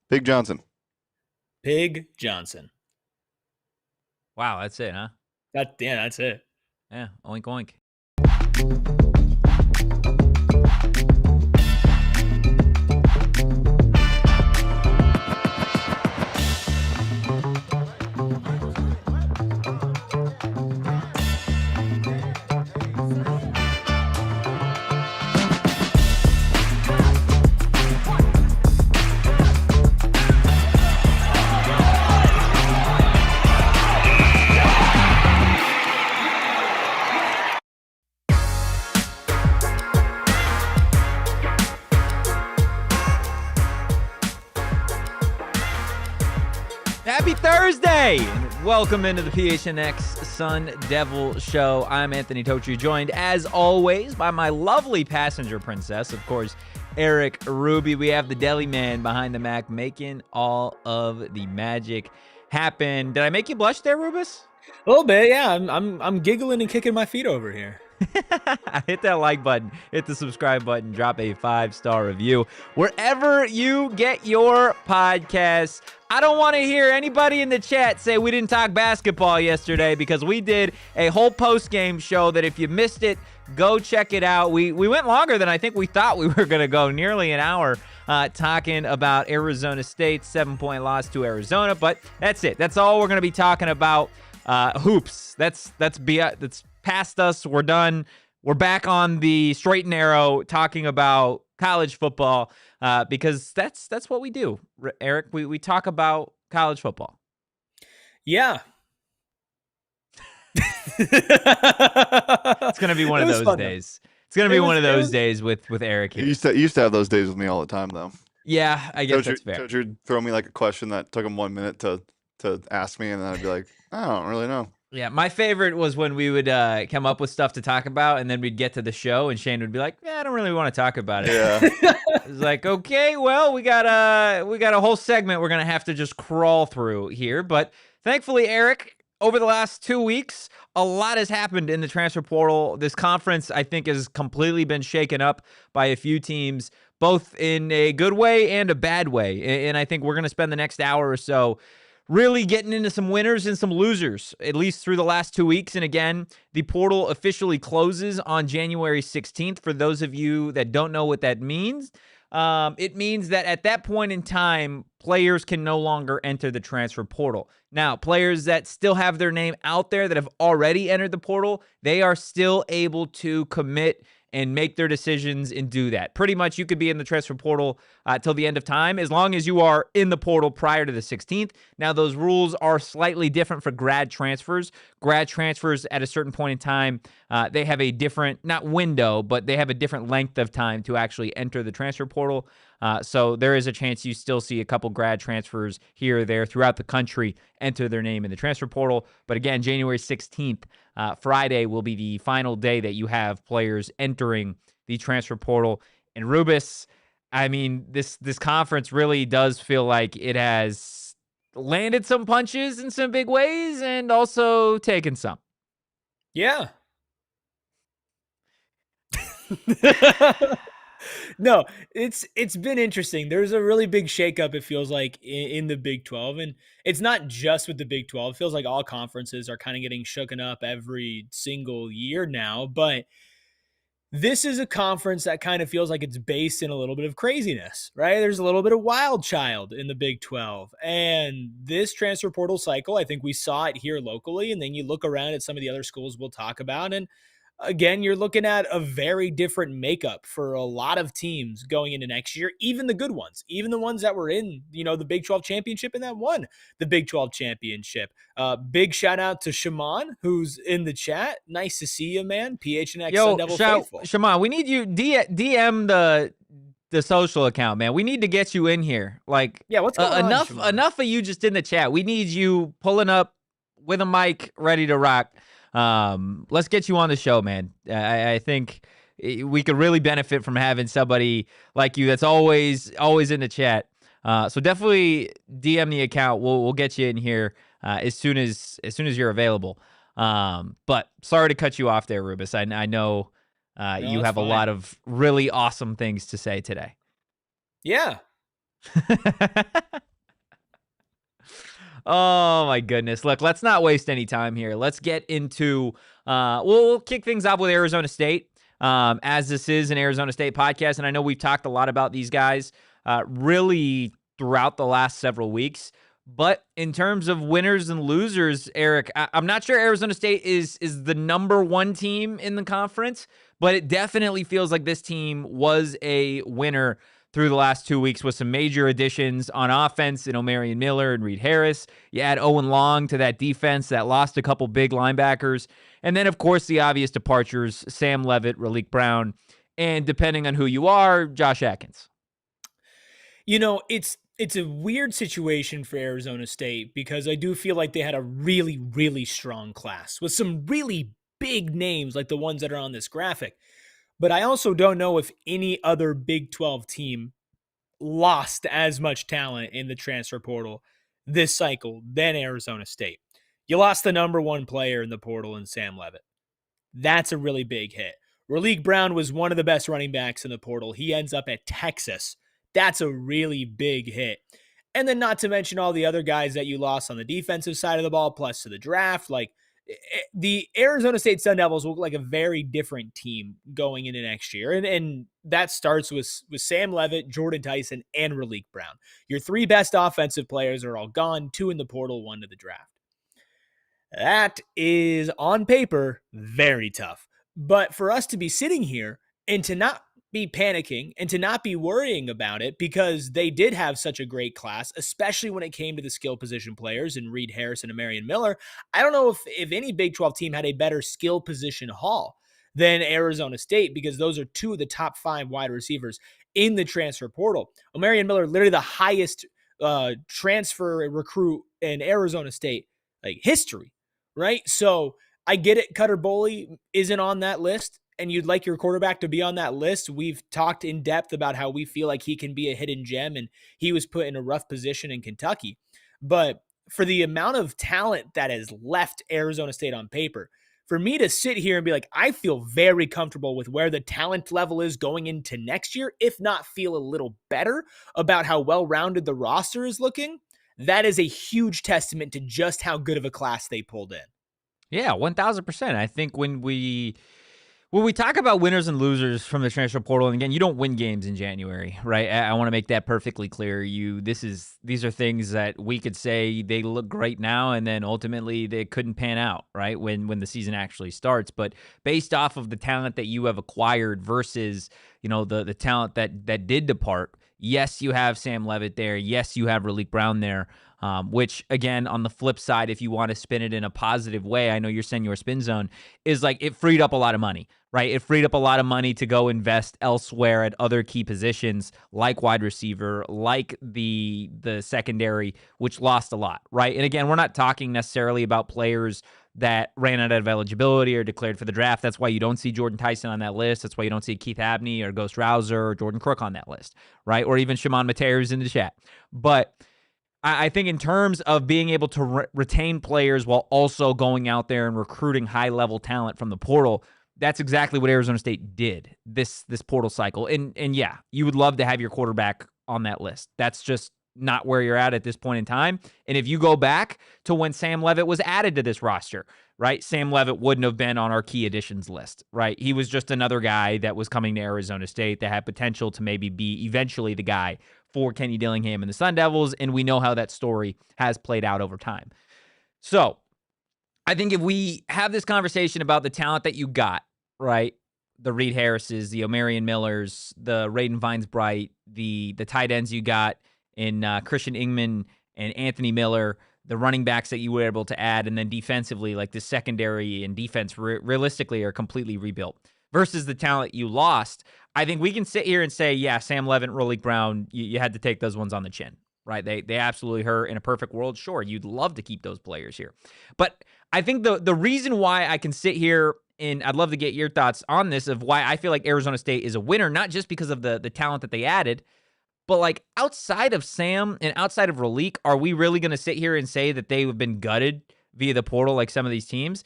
Big Johnson. Pig Johnson. Wow, that's it, huh? That's it. Yeah, oink oink. Happy Thursday! Welcome into the PHNX Sun Devils show. I'm Anthony Totri, joined as always by my lovely passenger princess, of course, Erik Ruby. We have the deli man behind the Mac making all of the magic happen. Did I make you blush there, Rubus? A little bit, yeah. I'm giggling and kicking my feet over here. Hit that like button, hit the subscribe button, drop a 5-star review wherever you get your podcasts. I don't want to hear anybody in the chat say we didn't talk basketball yesterday, because we did a whole post-game show that if you missed it, go check it out. We went longer than I think we thought we were going to go, nearly an hour, talking about Arizona State's 7-point loss to Arizona, but that's it. That's all we're going to be talking about. Hoops. That's past us. We're done. We're back on the straight and narrow talking about college football, because that's what we do, Erik. We talk about college football. Yeah. It's going to be one of those days. It's going to be one of those days with Erik here. You used to have those days with me all the time, though. Yeah, I guess that's fair. Totri would throw me like a question that took him 1 minute to ask me, and then I'd be like, I don't really know. Yeah, my favorite was when we would come up with stuff to talk about, and then we'd get to the show, and Shane would be like, I don't really want to talk about it. Yeah. It's like, okay, well, we got a whole segment we're going to have to just crawl through here. But thankfully, Erik, over the last 2 weeks, a lot has happened in the transfer portal. This conference, I think, has completely been shaken up by a few teams, both in a good way and a bad way. And I think we're going to spend the next hour or so really getting into some winners and some losers, at least through the last 2 weeks. And again, the portal officially closes on January 16th. For those of you that don't know what that means, it means that at that point in time, players can no longer enter the transfer portal. Now, players that still have their name out there that have already entered the portal, they are still able to commit and make their decisions and do that. Pretty much you could be in the transfer portal till the end of time, as long as you are in the portal prior to the 16th. Now, those rules are slightly different for grad transfers. Grad transfers at a certain point in time, they have a different, not window, but they have a different length of time to actually enter the transfer portal. So there is a chance you still see a couple grad transfers here or there throughout the country enter their name in the transfer portal. But again, January 16th, Friday, will be the final day that you have players entering the transfer portal. And Rubus, I mean, this conference really does feel like it has landed some punches in some big ways and also taken some. Yeah. No, it's been interesting. There's a really big shakeup, it feels like, in the Big 12. And it's not just with the Big 12. It feels like all conferences are kind of getting shooken up every single year now. But this is a conference that kind of feels like it's based in a little bit of craziness, right? There's a little bit of wild child in the Big 12. And this transfer portal cycle, I think we saw it here locally. And then you look around at some of the other schools we'll talk about, and again, you're looking at a very different makeup for a lot of teams going into next year, even the good ones, even the ones that were in, the Big 12 championship and that won the Big 12 championship. Big shout out to Shaman, who's in the chat. Nice to see you, man. PHNX Sun Devils faithful. Shaman, we need you DM the social account, man. We need to get you in here. Like, yeah, what's going on, enough of you just in the chat. We need you pulling up with a mic, ready to rock. Let's get you on the show, man. I think we could really benefit from having somebody like you that's always in the chat. So definitely DM the account. We'll get you in here as soon as you're available. But sorry to cut you off there, Rubus. I know you have a lot of really awesome things to say today. Yeah. Oh my goodness. Look, let's not waste any time here. Let's get into we'll kick things off with Arizona State. As this is an Arizona State podcast, and I know we've talked a lot about these guys really throughout the last several weeks. But in terms of winners and losers, Erik, I'm not sure Arizona State is the number one team in the conference, but it definitely feels like this team was a winner through the last 2 weeks with some major additions on offense in Omarion Miller and Reed Harris. You add Owen Long to that defense that lost a couple big linebackers. And then, of course, the obvious departures, Sam Leavitt, Raleek Brown, and depending on who you are, Josh Atkins. You know, it's a weird situation for Arizona State because I do feel like they had a really, really strong class with some really big names like the ones that are on this graphic. But I also don't know if any other Big 12 team lost as much talent in the transfer portal this cycle than Arizona State. You lost the number one player in the portal in Sam Leavitt. That's a really big hit. Raleek Brown was one of the best running backs in the portal. He ends up at Texas. That's a really big hit. And then not to mention all the other guys that you lost on the defensive side of the ball, plus to the draft. Like, the Arizona State Sun Devils look like a very different team going into next year. And that starts with Sam Leavitt, Jordan Tyson, and Raleek Brown. Your three best offensive players are all gone, two in the portal, one to the draft. That is, on paper, very tough. But for us to be sitting here and to not be panicking and to not be worrying about it because they did have such a great class, especially when it came to the skill position players in Reed Harris and Omarion Miller. I don't know if any Big 12 team had a better skill position haul than Arizona State because those are two of the top 5 wide receivers in the transfer portal. Omarion Miller, literally the highest transfer recruit in Arizona State like history, right? So I get it. Cutter Boley isn't on that list, and you'd like your quarterback to be on that list. We've talked in depth about how we feel like he can be a hidden gem, and he was put in a rough position in Kentucky. But for the amount of talent that has left Arizona State on paper, for me to sit here and be like, I feel very comfortable with where the talent level is going into next year, if not feel a little better about how well-rounded the roster is looking, that is a huge testament to just how good of a class they pulled in. Yeah, 1,000%. I think when we talk about winners and losers from the transfer portal, and again, you don't win games in January, right? I want to make that perfectly clear. These are things that we could say they look great now, and then ultimately they couldn't pan out, right? When the season actually starts. But based off of the talent that you have acquired versus, the talent that did depart, yes, you have Sam Leavitt there. Yes, you have Raleek Brown there. Which, again, on the flip side, if you want to spin it in a positive way, I know you're saying your spin zone, is like it freed up a lot of money, right? It freed up a lot of money to go invest elsewhere at other key positions like wide receiver, like the secondary, which lost a lot, right? And again, we're not talking necessarily about players that ran out of eligibility or declared for the draft. That's why you don't see Jordan Tyson on that list. That's why you don't see Keith Abney or Ghost Rouser or Jordan Crook on that list, right? Or even Shimon Mateus in the chat. But I think in terms of being able to retain players while also going out there and recruiting high-level talent from the portal, that's exactly what Arizona State did this portal cycle. And yeah, you would love to have your quarterback on that list. That's just not where you're at this point in time. And if you go back to when Sam Leavitt was added to this roster, right, Sam Leavitt wouldn't have been on our key additions list, right? He was just another guy that was coming to Arizona State that had potential to maybe be eventually the guy for Kenny Dillingham and the Sun Devils, and we know how that story has played out over time. So I think if we have this conversation about the talent that you got, right, the Reed Harrises, the Omarion Millers, the Raiden Vines-Bright, the tight ends you got in Christian Ingman and Anthony Miller, the running backs that you were able to add, and then defensively, like the secondary and defense realistically are completely rebuilt versus the talent you lost. I think we can sit here and say, yeah, Sam Leavitt, Raleek Brown, you had to take those ones on the chin, right? They absolutely hurt. In a perfect world, sure, you'd love to keep those players here. But I think the reason why I can sit here, and I'd love to get your thoughts on this, of why I feel like Arizona State is a winner, not just because of the talent that they added, but like outside of Sam and outside of Raleek, are we really going to sit here and say that they have been gutted via the portal like some of these teams?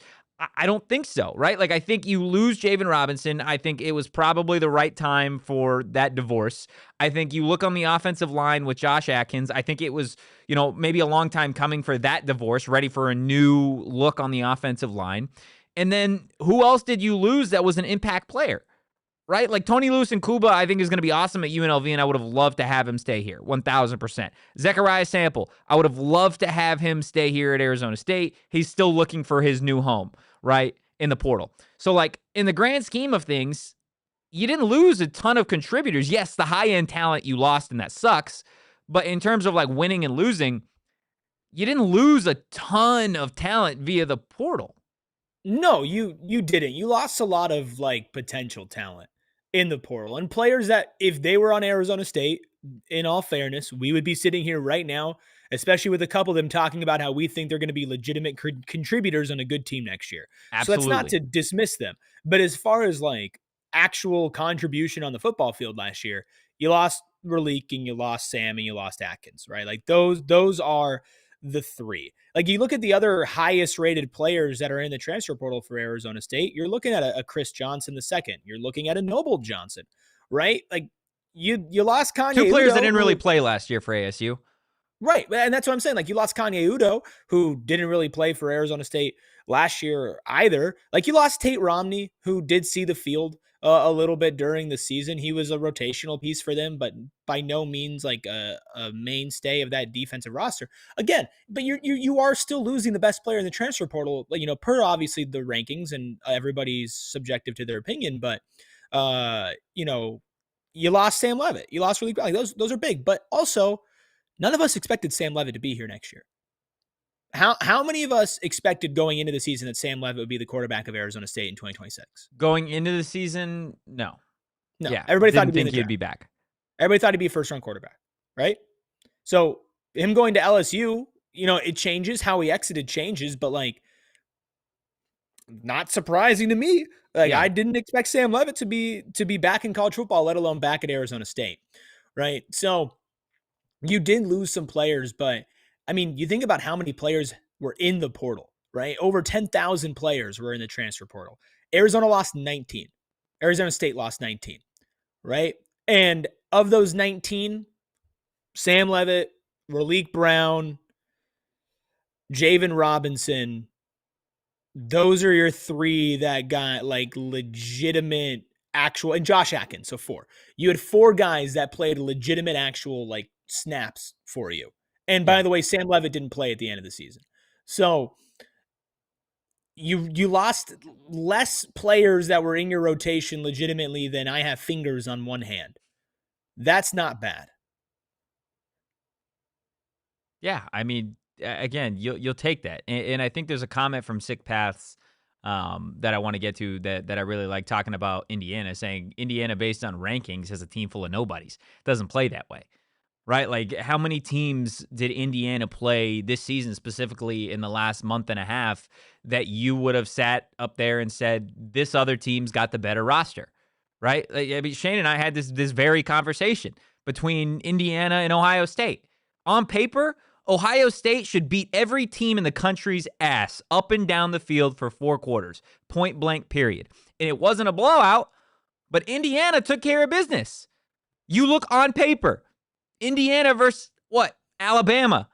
I don't think so, right? Like, I think you lose Javen Robinson. I think it was probably the right time for that divorce. I think you look on the offensive line with Josh Atkins. I think it was, maybe a long time coming for that divorce, ready for a new look on the offensive line. And then who else did you lose that was an impact player? Right? Like Tony Lewis and Kuba, I think is going to be awesome at UNLV, and I would have loved to have him stay here, 1,000%. Zechariah Sample, I would have loved to have him stay here at Arizona State. He's still looking for his new home, right, in the portal. So, like, in the grand scheme of things, you didn't lose a ton of contributors. Yes, the high-end talent you lost, and that sucks. But in terms of, like, winning and losing, you didn't lose a ton of talent via the portal. No, you didn't. You lost a lot of, like, potential talent in the portal, and players that if they were on Arizona State, in all fairness, we would be sitting here right now, especially with a couple of them talking about how we think they're going to be legitimate contributors on a good team next year. So that's not Absolutely. to dismiss them, but as far as like actual contribution on the football field last year, you lost Raleek and you lost Sam and you lost Atkins, right? Like those are the three. Like you look at the other highest rated players that are in the transfer portal for Arizona State, you're looking at a Chris Johnson the second. You're looking at a Noble Johnson, right? Like you lost Kanye Two players Udo, that didn't really play last year for ASU. right, and that's what I'm saying. Like you lost Kanye Udo, who didn't really play for Arizona State last year either. Like you lost Tate Romney, who did see the field a little bit during the season. He was a rotational piece for them, but by no means like a mainstay of that defensive roster. Again, but you are still losing the best player in the transfer portal. Per obviously the rankings, and everybody's subjective to their opinion, but you lost Sam Levitt, you lost really like those are big, but also none of us expected Sam Levitt to be here next year. How many of us expected going into the season that Sam Levitt would be the quarterback of Arizona State in 2026? Going into the season, no. No. Yeah, Everybody thought didn't he'd be think he'd be back. Everybody thought he'd be a first-round quarterback, right? So him going to LSU, it changes. How he exited changes, but like not surprising to me. Like Yeah. I didn't expect Sam Levitt to be back in college football, let alone back at Arizona State, right? So you did lose some players, but I mean, you think about how many players were in the portal, right? Over 10,000 players were in the transfer portal. Arizona lost 19. Arizona State lost 19, right? And of those 19, Sam Levitt, Raleek Brown, Javen Robinson, those are your three that got like legitimate actual, and Josh Atkins, so four. You had four guys that played legitimate actual like snaps for you. And by the way, Sam Levitt didn't play at the end of the season. So you lost less players that were in your rotation legitimately than I have fingers on one hand. That's not bad. Yeah, I mean, again, you'll take that, and I think there's a comment from Sick Paths that I want to get to that I really like talking about Indiana, saying Indiana, based on rankings, has a team full of nobodies. Doesn't play that way, right? Like, how many teams did Indiana play this season, specifically in the last month and a half, that you would have sat up there and said this other team's got the better roster, right? Like, I mean, Shane and I had this very conversation between Indiana and Ohio State. On paper, Ohio State should beat every team in the country's ass up and down the field for 4 quarters, point blank, period. And it wasn't a blowout, but Indiana took care of business. You look on paper, Indiana versus what? Alabama.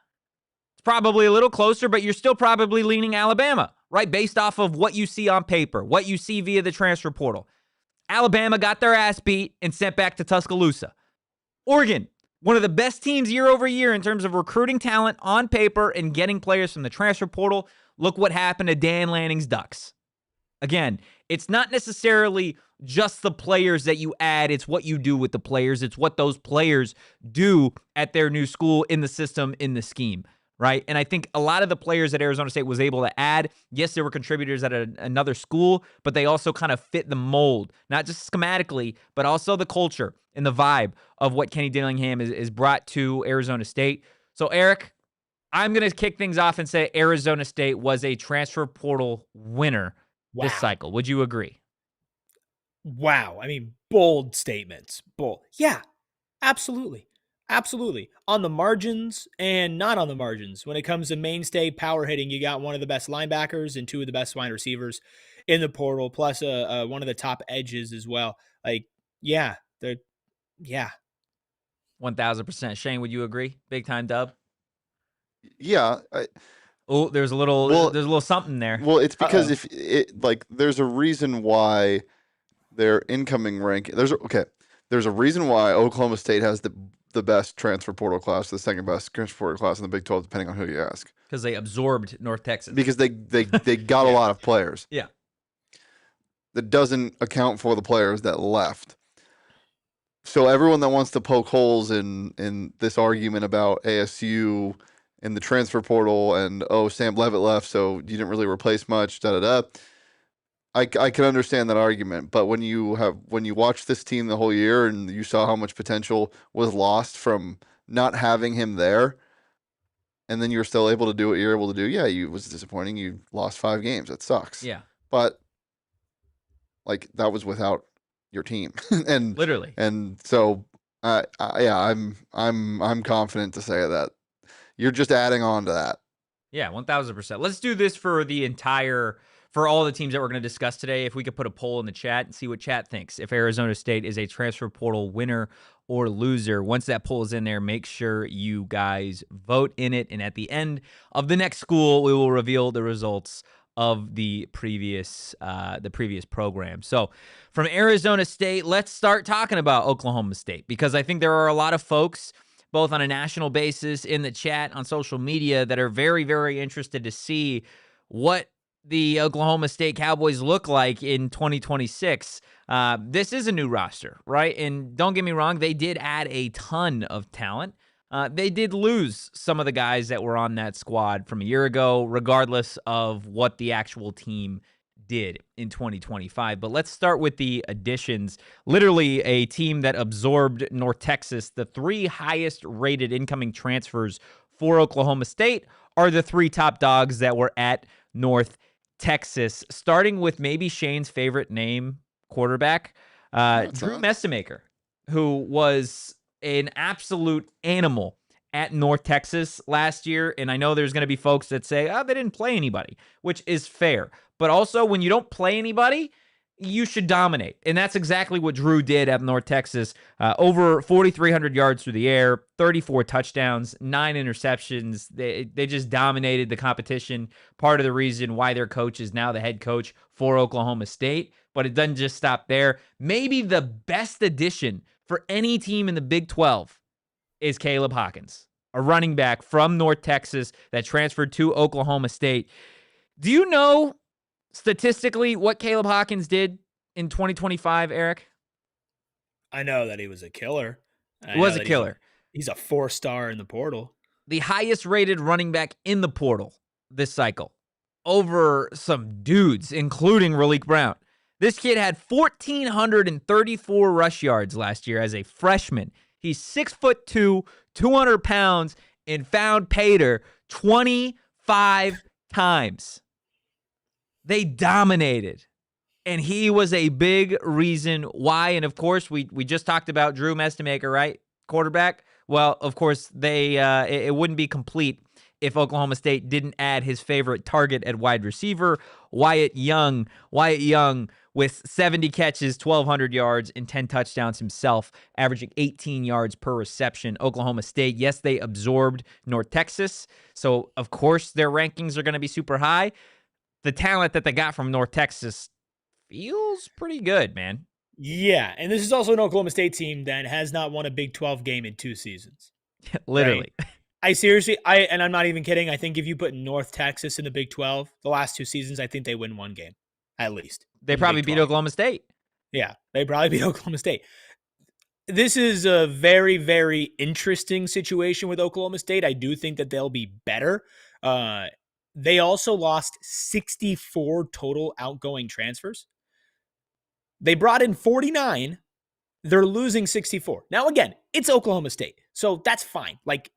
It's probably a little closer, but you're still probably leaning Alabama, right? Based off of what you see on paper, what you see via the transfer portal. Alabama got their ass beat and sent back to Tuscaloosa. Oregon, one of the best teams year over year in terms of recruiting talent on paper and getting players from the transfer portal. Look what happened to Dan Lanning's Ducks. Again, it's not necessarily just the players that you add. It's what you do with the players. It's what those players do at their new school, in the system, in the scheme, right? And I think a lot of the players that Arizona State was able to add, yes, there were contributors at another school, but they also kind of fit the mold, not just schematically, but also the culture and the vibe of what Kenny Dillingham is brought to Arizona State. So, Erik, I'm going to kick things off and say Arizona State was a transfer portal winner this cycle. Would you agree? Wow. I mean, bold statements. Bold. Yeah, absolutely. Absolutely. On the margins and not on the margins. When it comes to mainstay power hitting, you got one of the best linebackers and two of the best wide receivers in the portal, plus one of the top edges as well. Like, yeah, they're, yeah. 1000%. Shane, would you agree? Big time dub. Yeah. Oh, there's a little something there. Well, it's because Uh-oh. if it like there's a reason why their incoming rank there's a reason why Oklahoma State has the best transfer portal class, the second best transfer portal class in the Big 12, depending on who you ask. Because they absorbed North Texas. Because they got a lot of players. Yeah. That doesn't account for the players that left. So everyone that wants to poke holes in this argument about ASU in the transfer portal and Sam Levitt left, so you didn't really replace much, I can understand that argument, but when you watch this team the whole year and you saw how much potential was lost from not having him there, and then you're still able to do what you're able to do, yeah, it was disappointing. You lost 5 games. That sucks. Yeah. But like that was without your team, and literally, and so I'm confident to say that you're just adding on to that. Yeah, 1000%. Let's do this for all the teams that we're going to discuss today. If we could put a poll in the chat and see what chat thinks. If Arizona State is a transfer portal winner or loser, once that poll is in there, make sure you guys vote in it. And at the end of the next school, we will reveal the results of the previous program. So from Arizona State, let's start talking about Oklahoma State, because I think there are a lot of folks, both on a national basis in the chat on social media, that are very, very interested to see what the Oklahoma State Cowboys look like in 2026. This is a new roster, right? And don't get me wrong, they did add a ton of talent. They did lose some of the guys that were on that squad from a year ago, regardless of what the actual team did in 2025. But let's start with the additions. Literally a team that absorbed North Texas. The 3 highest rated incoming transfers for Oklahoma State are the 3 top dogs that were at North Texas, starting with maybe Shane's favorite name, quarterback, Drew Messemaker, who was an absolute animal at North Texas last year. And I know there's going to be folks that say, oh, they didn't play anybody, which is fair. But also, when you don't play anybody, you should dominate. And that's exactly what Drew did at North Texas. Over 4,300 yards through the air, 34 touchdowns, 9 interceptions. They just dominated the competition. Part of the reason why their coach is now the head coach for Oklahoma State. But it doesn't just stop there. Maybe the best addition for any team in the Big 12 is Caleb Hawkins, a running back from North Texas that transferred to Oklahoma State. Do you know statistically what Caleb Hawkins did in 2025, Erik? I know that he was a killer. He was a killer. He's a 4-star in the portal. The highest rated running back in the portal this cycle, over some dudes, including Raleek Brown. This kid had 1,434 rush yards last year as a freshman. He's 6'2", 200 pounds, and found Pater 25 times. They dominated, and he was a big reason why. And of course, we just talked about Drew Messemaker, right? Quarterback. Well, of course, it wouldn't be complete if Oklahoma State didn't add his favorite target at wide receiver, Wyatt Young. Wyatt Young with 70 catches, 1,200 yards, and 10 touchdowns himself, averaging 18 yards per reception. Oklahoma State, yes, they absorbed North Texas, so of course their rankings are going to be super high. The talent that they got from North Texas feels pretty good, man. Yeah, and this is also an Oklahoma State team that has not won a Big 12 game in 2 seasons. Literally. Right? And I'm not even kidding. I think if you put North Texas in the Big 12, the last 2 seasons, I think they win 1 game, at least. They probably beat Oklahoma State. Yeah, they probably beat Oklahoma State. This is a very, very interesting situation with Oklahoma State. I do think that they'll be better. They also lost 64 total outgoing transfers. They brought in 49. They're losing 64. Now, again, it's Oklahoma State, so that's fine. Like,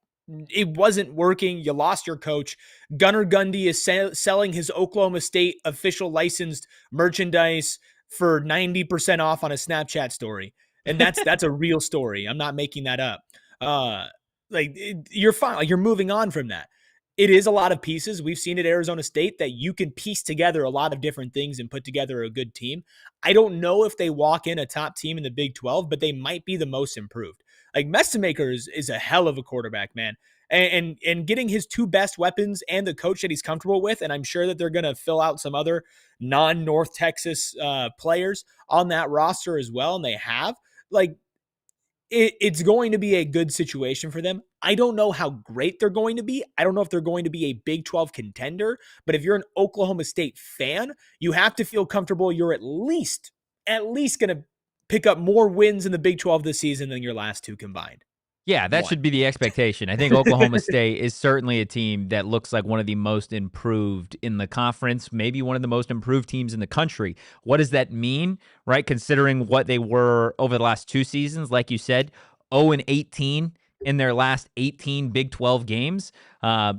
it wasn't working. You lost your coach. Gunnar Gundy is selling his Oklahoma State official licensed merchandise for 90% off on a Snapchat story. And that's a real story. I'm not making that up. You're fine. Like, you're moving on from that. It is a lot of pieces. We've seen at Arizona State that you can piece together a lot of different things and put together a good team. I don't know if they walk in a top team in the Big 12, but they might be the most improved. Like, Messamaker is a hell of a quarterback, man. And getting his two best weapons and the coach that he's comfortable with, and I'm sure that they're going to fill out some other non-North Texas players on that roster as well, and they have. Like, it's going to be a good situation for them. I don't know how great they're going to be. I don't know if they're going to be a Big 12 contender, but if you're an Oklahoma State fan, you have to feel comfortable you're at least going to pick up more wins in the Big 12 this season than your last two combined. Yeah, that should be the expectation. I think Oklahoma State is certainly a team that looks like one of the most improved in the conference, maybe one of the most improved teams in the country. What does that mean, right? Considering what they were over the last two seasons, like you said, 0-18 in their last 18 Big 12 games.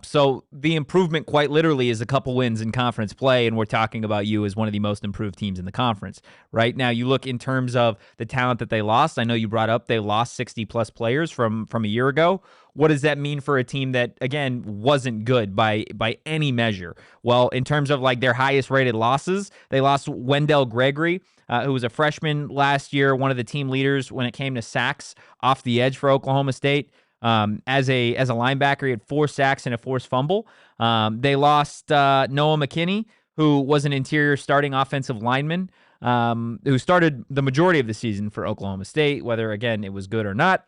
So the improvement quite literally is a couple wins in conference play, and we're talking about you as one of the most improved teams in the conference. Right now, you look in terms of the talent that they lost. I know you brought up they lost 60-plus players from a year ago. What does that mean for a team that, again, wasn't good by any measure? Well, in terms of like their highest-rated losses, they lost Wendell Gregory, who was a freshman last year, one of the team leaders when it came to sacks off the edge for Oklahoma State. As a linebacker, he had 4 sacks and a forced fumble. They lost Noah McKinney, who was an interior starting offensive lineman, who started the majority of the season for Oklahoma State, whether, again, it was good or not.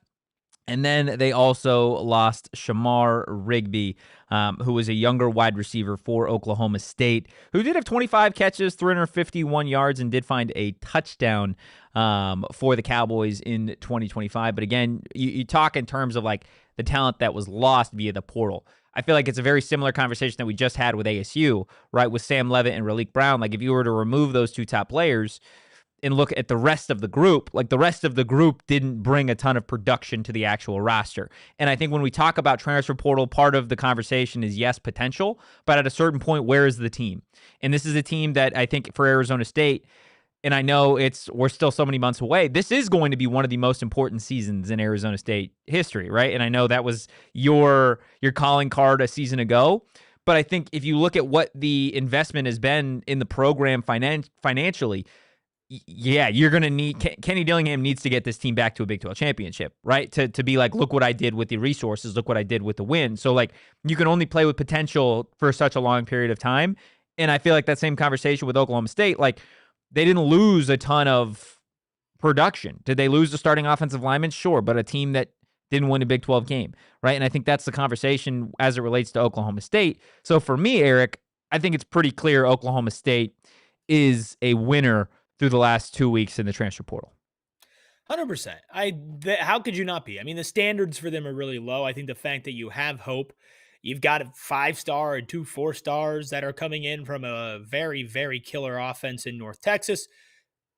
And then they also lost Shamar Rigby, who was a younger wide receiver for Oklahoma State, who did have 25 catches, 351 yards, and did find a touchdown for the Cowboys in 2025. But again, you talk in terms of like the talent that was lost via the portal. I feel like it's a very similar conversation that we just had with ASU, right, with Sam Levitt and Raleek Brown. Like, if you were to remove those two top players and look at the rest of the group, like the rest of the group didn't bring a ton of production to the actual roster. And I think when we talk about transfer portal, part of the conversation is, yes, potential, but at a certain point, where is the team? And this is a team that I think for Arizona State, and I know we're still so many months away, this is going to be one of the most important seasons in Arizona State history, right? And I know that was your calling card a season ago, but I think if you look at what the investment has been in the program financially, yeah, you're going to need Kenny Dillingham needs to get this team back to a Big 12 championship, right? To be like, look what I did with the resources, look what I did with the win. So like, you can only play with potential for such a long period of time. And I feel like that same conversation with Oklahoma State, like, they didn't lose a ton of production. Did they lose the starting offensive lineman? Sure, but a team that didn't win a Big 12 game, right? And I think that's the conversation as it relates to Oklahoma State. So for me, Erik, I think it's pretty clear Oklahoma State is a winner through the last 2 weeks in the transfer portal. 100%. How could you not be? I mean, the standards for them are really low. I think the fact that you have hope, you've got a 5-star and 2 4-stars that are coming in from a very, very killer offense in North Texas.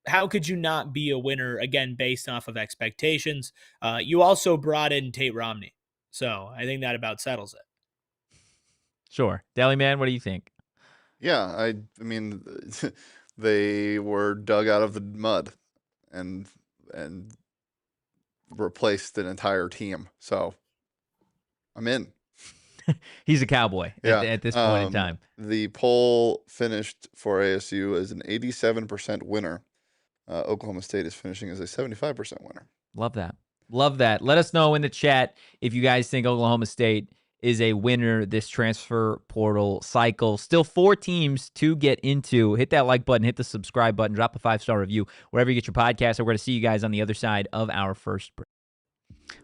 How could you not be a winner, again, based off of expectations? You also brought in Tate Romney. So I think that about settles it. Sure. Deli Man, what do you think? Yeah, I mean, they were dug out of the mud and replaced an entire team. So I'm in. He's a Cowboy at this point in time. The poll finished for ASU as an 87% winner. Oklahoma State is finishing as a 75% winner. Love that. Love that. Let us know in the chat if you guys think Oklahoma State is a winner this transfer portal cycle. Still 4 teams to get into. Hit that like button, hit the subscribe button, drop a 5-star review wherever you get your podcast. We're going to see you guys on the other side of our first break.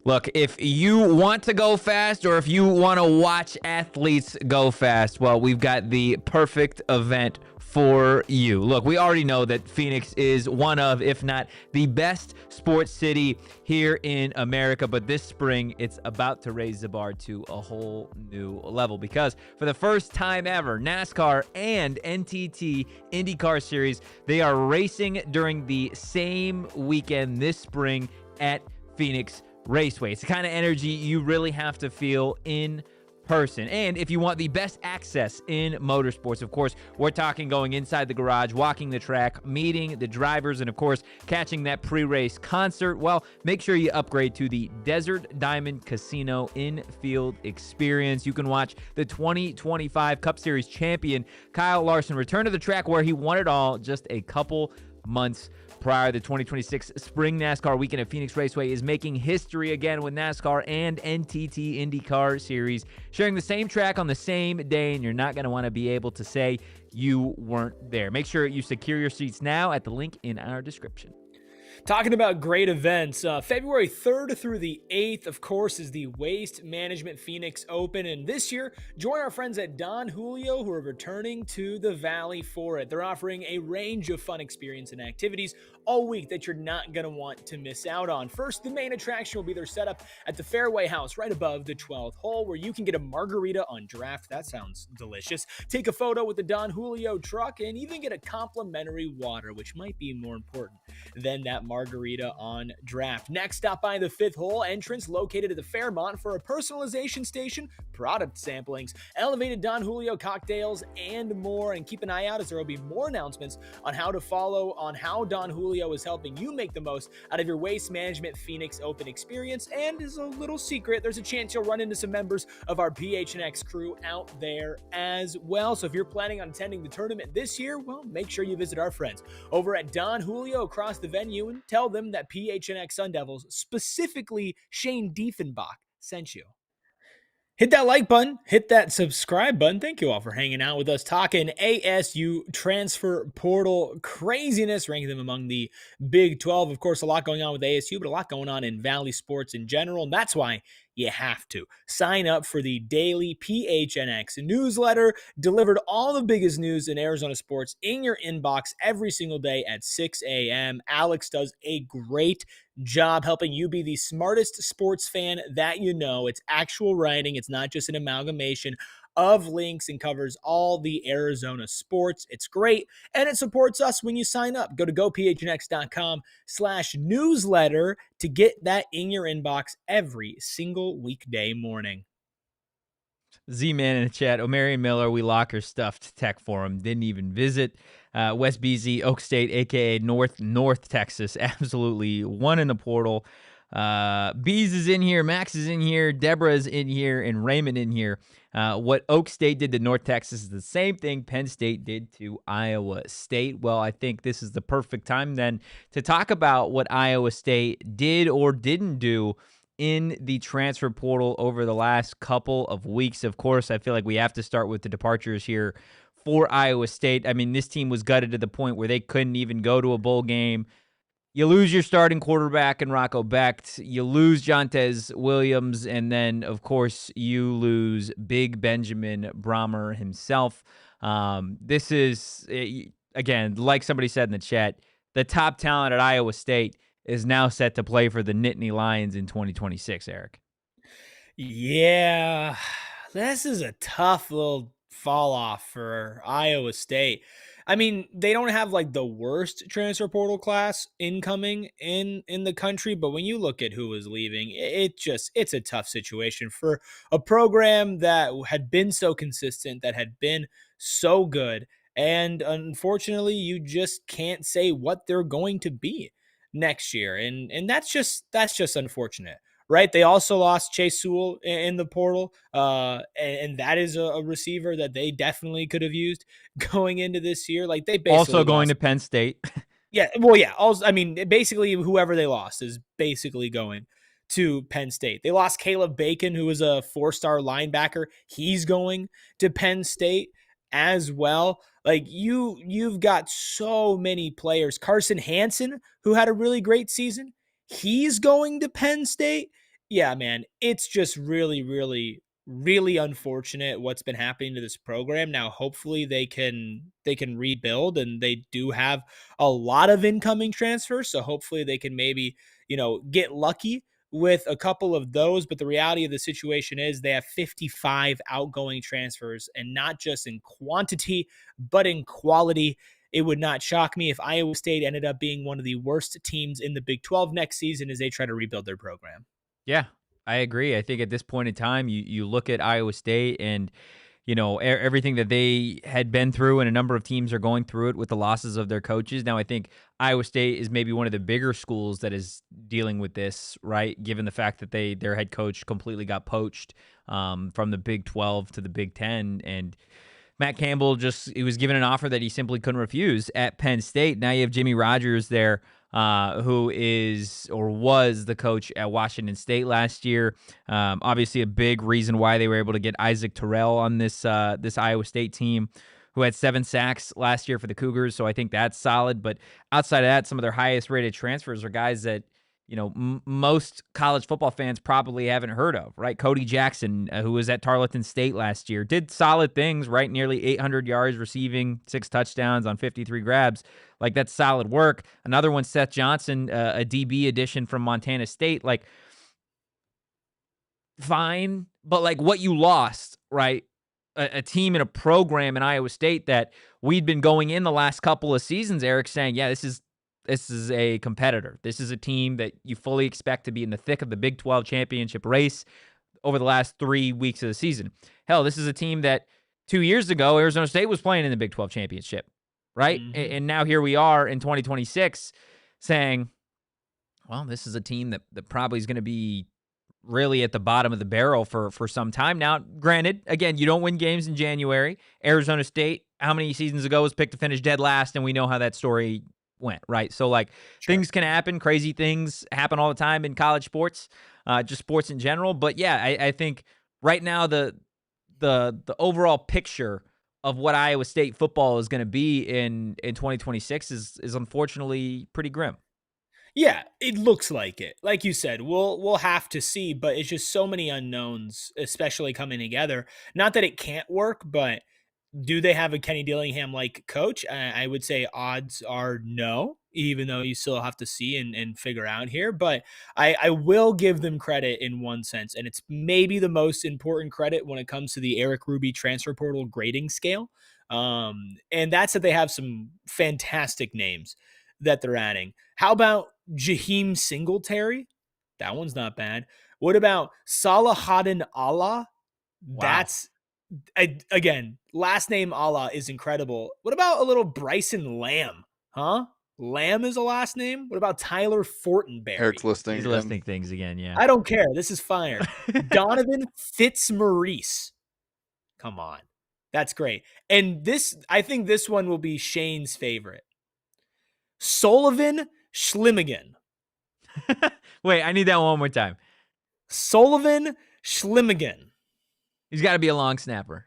Look, if you want to go fast or if you want to watch athletes go fast, well, we've got the perfect event for you. Look, we already know that Phoenix is one of, if not the best sports city here in America, but this spring, it's about to raise the bar to a whole new level because for the first time ever, NASCAR and NTT IndyCar Series, they are racing during the same weekend this spring at Phoenix Raceway. It's the kind of energy you really have to feel in person. And if you want the best access in motorsports, of course, we're talking going inside the garage, walking the track, meeting the drivers, and of course, catching that pre-race concert. Well, make sure you upgrade to the Desert Diamond Casino in-field experience. You can watch the 2025 Cup Series champion Kyle Larson return to the track where he won it all just a couple months prior. The 2026 Spring NASCAR Weekend at Phoenix Raceway is making history again with NASCAR and NTT IndyCar Series sharing the same track on the same day, and you're not going to want to be able to say you weren't there. Make sure you secure your seats now at the link in our description. Talking about great events, February 3rd through the 8th, of course, is the Waste Management Phoenix Open. And this year, join our friends at Don Julio who are returning to the Valley for it. They're offering a range of fun experience and activities all week that you're not going to want to miss out on. First, the main attraction will be their setup at the Fairway House right above the 12th hole, where you can get a margarita on draft. That sounds delicious. Take a photo with the Don Julio truck and even get a complimentary water, which might be more important than that margarita on draft. Next, stop by the 5th hole entrance located at the Fairmont for a personalization station, product samplings, elevated Don Julio cocktails, and more. And keep an eye out as there will be more announcements on how to follow on how Don Julio is helping you make the most out of your Waste Management Phoenix Open experience. And as a little secret, there's a chance you'll run into some members of our PHNX crew out there as well. So if you're planning on attending the tournament this year, well, make sure you visit our friends over at Don Julio across the venue and tell them that PHNX Sun Devils, specifically Shane Dieffenbach, sent you. Hit that like button, hit that subscribe button. Thank you all for hanging out with us, talking ASU transfer portal craziness, ranking them among the Big 12. Of course, a lot going on with ASU, but a lot going on in Valley sports in general. And that's why you have to sign up for the daily PHNX newsletter, delivered all the biggest news in Arizona sports in your inbox every single day at 6 a.m. Alex does a great job helping you be the smartest sports fan that you know. It's actual writing. It's not just an amalgamation of links, and covers all the Arizona sports. It's great, and it supports us when you sign up. Go to gophnx.com/newsletter to get that in your inbox every single weekday morning. Z-Man in the chat, Omarion Miller, we lock her stuffed tech for him. Didn't even visit. West BZ, Oak State, a.k.a. North Texas, absolutely one in the portal. Bees is in here, Max is in here, Deborah is in here, and Raymond in here. What Oak State did to North Texas is the same thing Penn State did to Iowa State. Well, I think this is the perfect time then to talk about what Iowa State did or didn't do in the transfer portal over the last couple of weeks. Of course, I feel like we have to start with the departures here for Iowa State. I mean, this team was gutted to the point where they couldn't even go to a bowl game. You lose your starting quarterback in Rocco Becht. You lose Jontez Williams. And then, of course, you lose Big Benjamin Brahmer himself. This is, again, like somebody said in the chat, the top talent at Iowa State is now set to play for the Nittany Lions in 2026, Erik. Yeah, this is a tough little fall off for Iowa State. I mean, they don't have like the worst transfer portal class incoming in the country, but when you look at who is leaving, it's a tough situation for a program that had been so consistent, that had been so good, and unfortunately, you just can't say what they're going to be next year, and that's just unfortunate. Right. They also lost Chase Sewell in the portal. And that is a receiver that they definitely could have used going into this year. Like they basically also going to Penn State. Yeah. Well, yeah. Also, I mean, basically whoever they lost is basically going to Penn State. They lost Caleb Bacon, who was a 4-star linebacker. He's going to Penn State as well. Like you've got so many players. Carson Hansen, who had a really great season, he's going to Penn State. Yeah, man, it's just really, really, really unfortunate what's been happening to this program. Now, hopefully they can rebuild, and they do have a lot of incoming transfers. So hopefully they can maybe, get lucky with a couple of those. But the reality of the situation is they have 55 outgoing transfers, and not just in quantity, but in quality. It would not shock me if Iowa State ended up being one of the worst teams in the Big 12 next season as they try to rebuild their program. Yeah, I agree. I think at this point in time, you look at Iowa State and everything that they had been through, and a number of teams are going through it with the losses of their coaches. Now, I think Iowa State is maybe one of the bigger schools that is dealing with this, right? Given the fact that their head coach completely got poached from the Big 12 to the Big 10, and Matt Campbell he was given an offer that he simply couldn't refuse at Penn State. Now you have Jimmy Rogers there, who is or was the coach at Washington State last year. Obviously, a big reason why they were able to get Isaac Terrell on this Iowa State team, who had 7 sacks last year for the Cougars. So I think that's solid. But outside of that, some of their highest rated transfers are guys that most college football fans probably haven't heard of, right? Cody Jackson, who was at Tarleton State last year, did solid things, right? Nearly 800 yards receiving, 6 touchdowns on 53 grabs. Like, that's solid work. Another one, Seth Johnson, a DB addition from Montana State. Like, fine, but like what you lost, right? A team and a program in Iowa State that we'd been going in the last couple of seasons, Erik, saying, yeah, this is a competitor. This is a team that you fully expect to be in the thick of the Big 12 championship race over the last 3 weeks of the season. Hell, this is a team that 2 years ago, Arizona State was playing in the Big 12 championship, right? Mm-hmm. And now here we are in 2026 saying, well, this is a team that probably is going to be really at the bottom of the barrel for some time now. Granted, again, you don't win games in January. Arizona State, how many seasons ago, was picked to finish dead last, and we know how that story went, right? So, like, sure, things can happen. Crazy things happen all the time in college sports, just sports in general. But yeah, I think right now the overall picture of what Iowa State football is going to be in 2026 is unfortunately pretty grim. Yeah, it looks like it. Like you said, we'll have to see, but it's just so many unknowns, especially coming together. Not that it can't work, but do they have a Kenny Dillingham-like coach? I would say odds are no, even though you still have to see and figure out here. But I will give them credit in one sense, and it's maybe the most important credit when it comes to the Erik Ruby transfer portal grading scale. And that's that they have some fantastic names that they're adding. How about Jaheim Singletary? That one's not bad. What about Salahaddin Allah? Wow. That's, again, last name Allah is incredible. What about a little Bryson Lamb? Huh? Lamb is a last name? What about Tyler Fortenberry? Eric's listing. He's listing things again, yeah. I don't care. This is fire. Donovan Fitzmaurice. Come on. That's great. And I think this one will be Shane's favorite. Sullivan Schlimigan. Wait, I need that one more time. Sullivan Schlimigan. He's got to be a long snapper.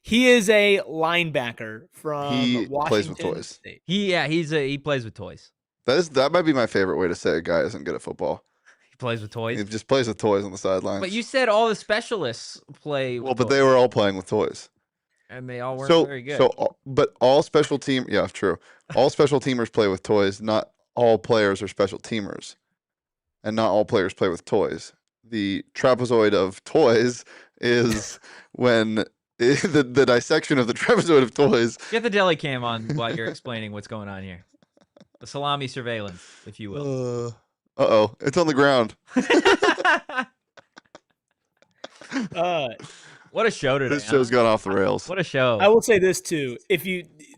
He is a linebacker from Washington plays with toys. State. He plays with toys. That might be my favorite way to say a guy isn't good at football. He plays with toys. He just plays with toys on the sidelines. But you said all the specialists play with but they were all playing with toys. And they all weren't very good. But all special team, yeah, true. All special teamers play with toys. Not all players are special teamers, and not all players play with toys. The trapezoid of toys is when the dissection of the trapezoid of toys. Get the deli cam on while you're explaining what's going on here. The salami surveillance, if you will. It's on the ground. What a show today. This show's gone off the rails. What a show. I will say this too.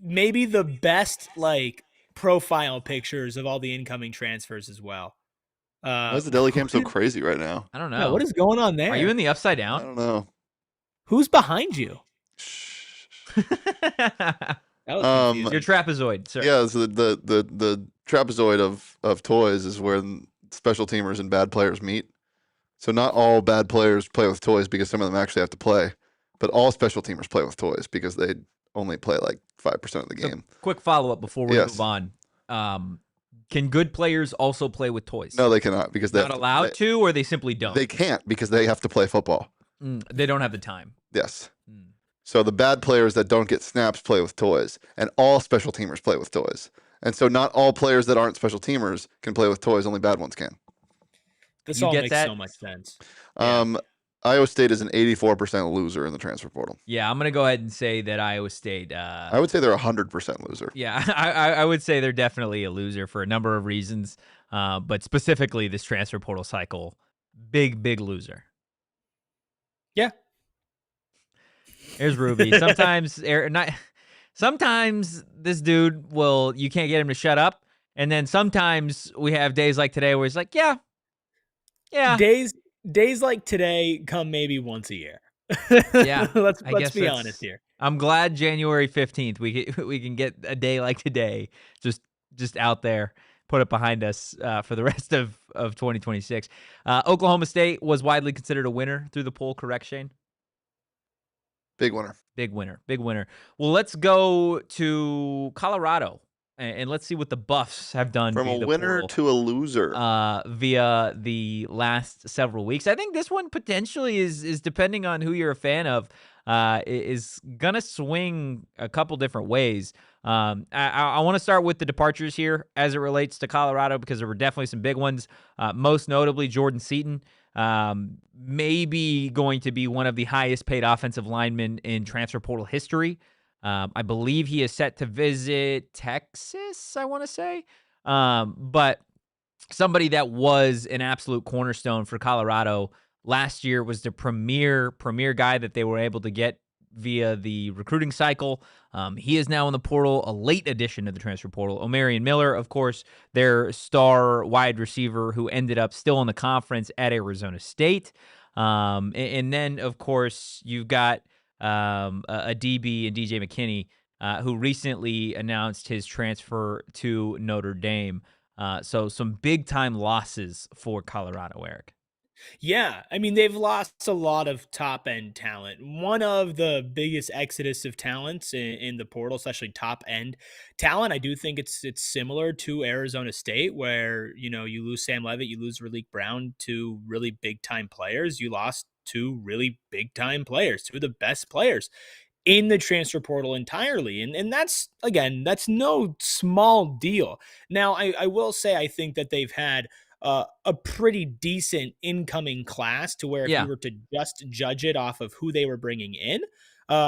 Maybe the best profile pictures of all the incoming transfers as well. Why is the deli cam so crazy right now? I don't know. Yeah, what is going on there? Are you in the upside down? I don't know. Who's behind you? Your trapezoid, sir. Yeah, so the trapezoid of toys is where special teamers and bad players meet. So not all bad players play with toys because some of them actually have to play, but all special teamers play with toys because they only play like 5% of the game. So, quick follow-up before we move on. Can good players also play with toys? No, they cannot because they're not allowed to, or they simply don't. They can't because they have to play football. They don't have the time. Yes. So the bad players that don't get snaps play with toys, and all special teamers play with toys. And so not all players that aren't special teamers can play with toys. Only bad ones can. This all makes so much sense. Iowa State is an 84% loser in the transfer portal. Yeah, I'm going to go ahead and say that Iowa State... I would say they're 100% loser. Yeah, I would say they're definitely a loser for a number of reasons. But specifically, this transfer portal cycle big loser. Yeah. Here's Ruby. Sometimes this dude you can't get him to shut up. And then sometimes we have days like today where he's like, yeah. Days like today come maybe once a year. Yeah. Let's be honest here. I'm glad January 15th we can get a day like today just out there, put it behind us for the rest of 2026. Oklahoma State was widely considered a winner through the poll, correct, Shane? Big winner. Big winner. Well, let's go to Colorado and let's see what the Buffs have done. From a winner to a loser. Via the last several weeks. I think this one potentially is depending on who you're a fan of, is going to swing a couple different ways. I want to start with the departures here as it relates to Colorado because there were definitely some big ones, most notably Jordan Seaton. Maybe going to be one of the highest paid offensive linemen in transfer portal history. I believe he is set to visit Texas, I want to say. But somebody that was an absolute cornerstone for Colorado last year was the premier guy that they were able to get via the recruiting cycle. He is now in the portal, a late addition to the transfer portal. Omarion Miller, of course, their star wide receiver who ended up still in the conference at Arizona State. And then, of course, you've got a DB and DJ McKinney, who recently announced his transfer to Notre Dame. So some big-time losses for Colorado, Erik. Yeah, I mean, they've lost a lot of top-end talent. One of the biggest exodus of talents in the portal, especially top-end talent, I do think it's similar to Arizona State, where, you lose Sam Levitt, you lose Raleek Brown, two really big-time players. You lost two really big-time players, two of the best players in the transfer portal entirely. And that's, again, that's no small deal. Now, I will say I think that they've had a pretty decent incoming class to where if you were to just judge it off of who they were bringing in,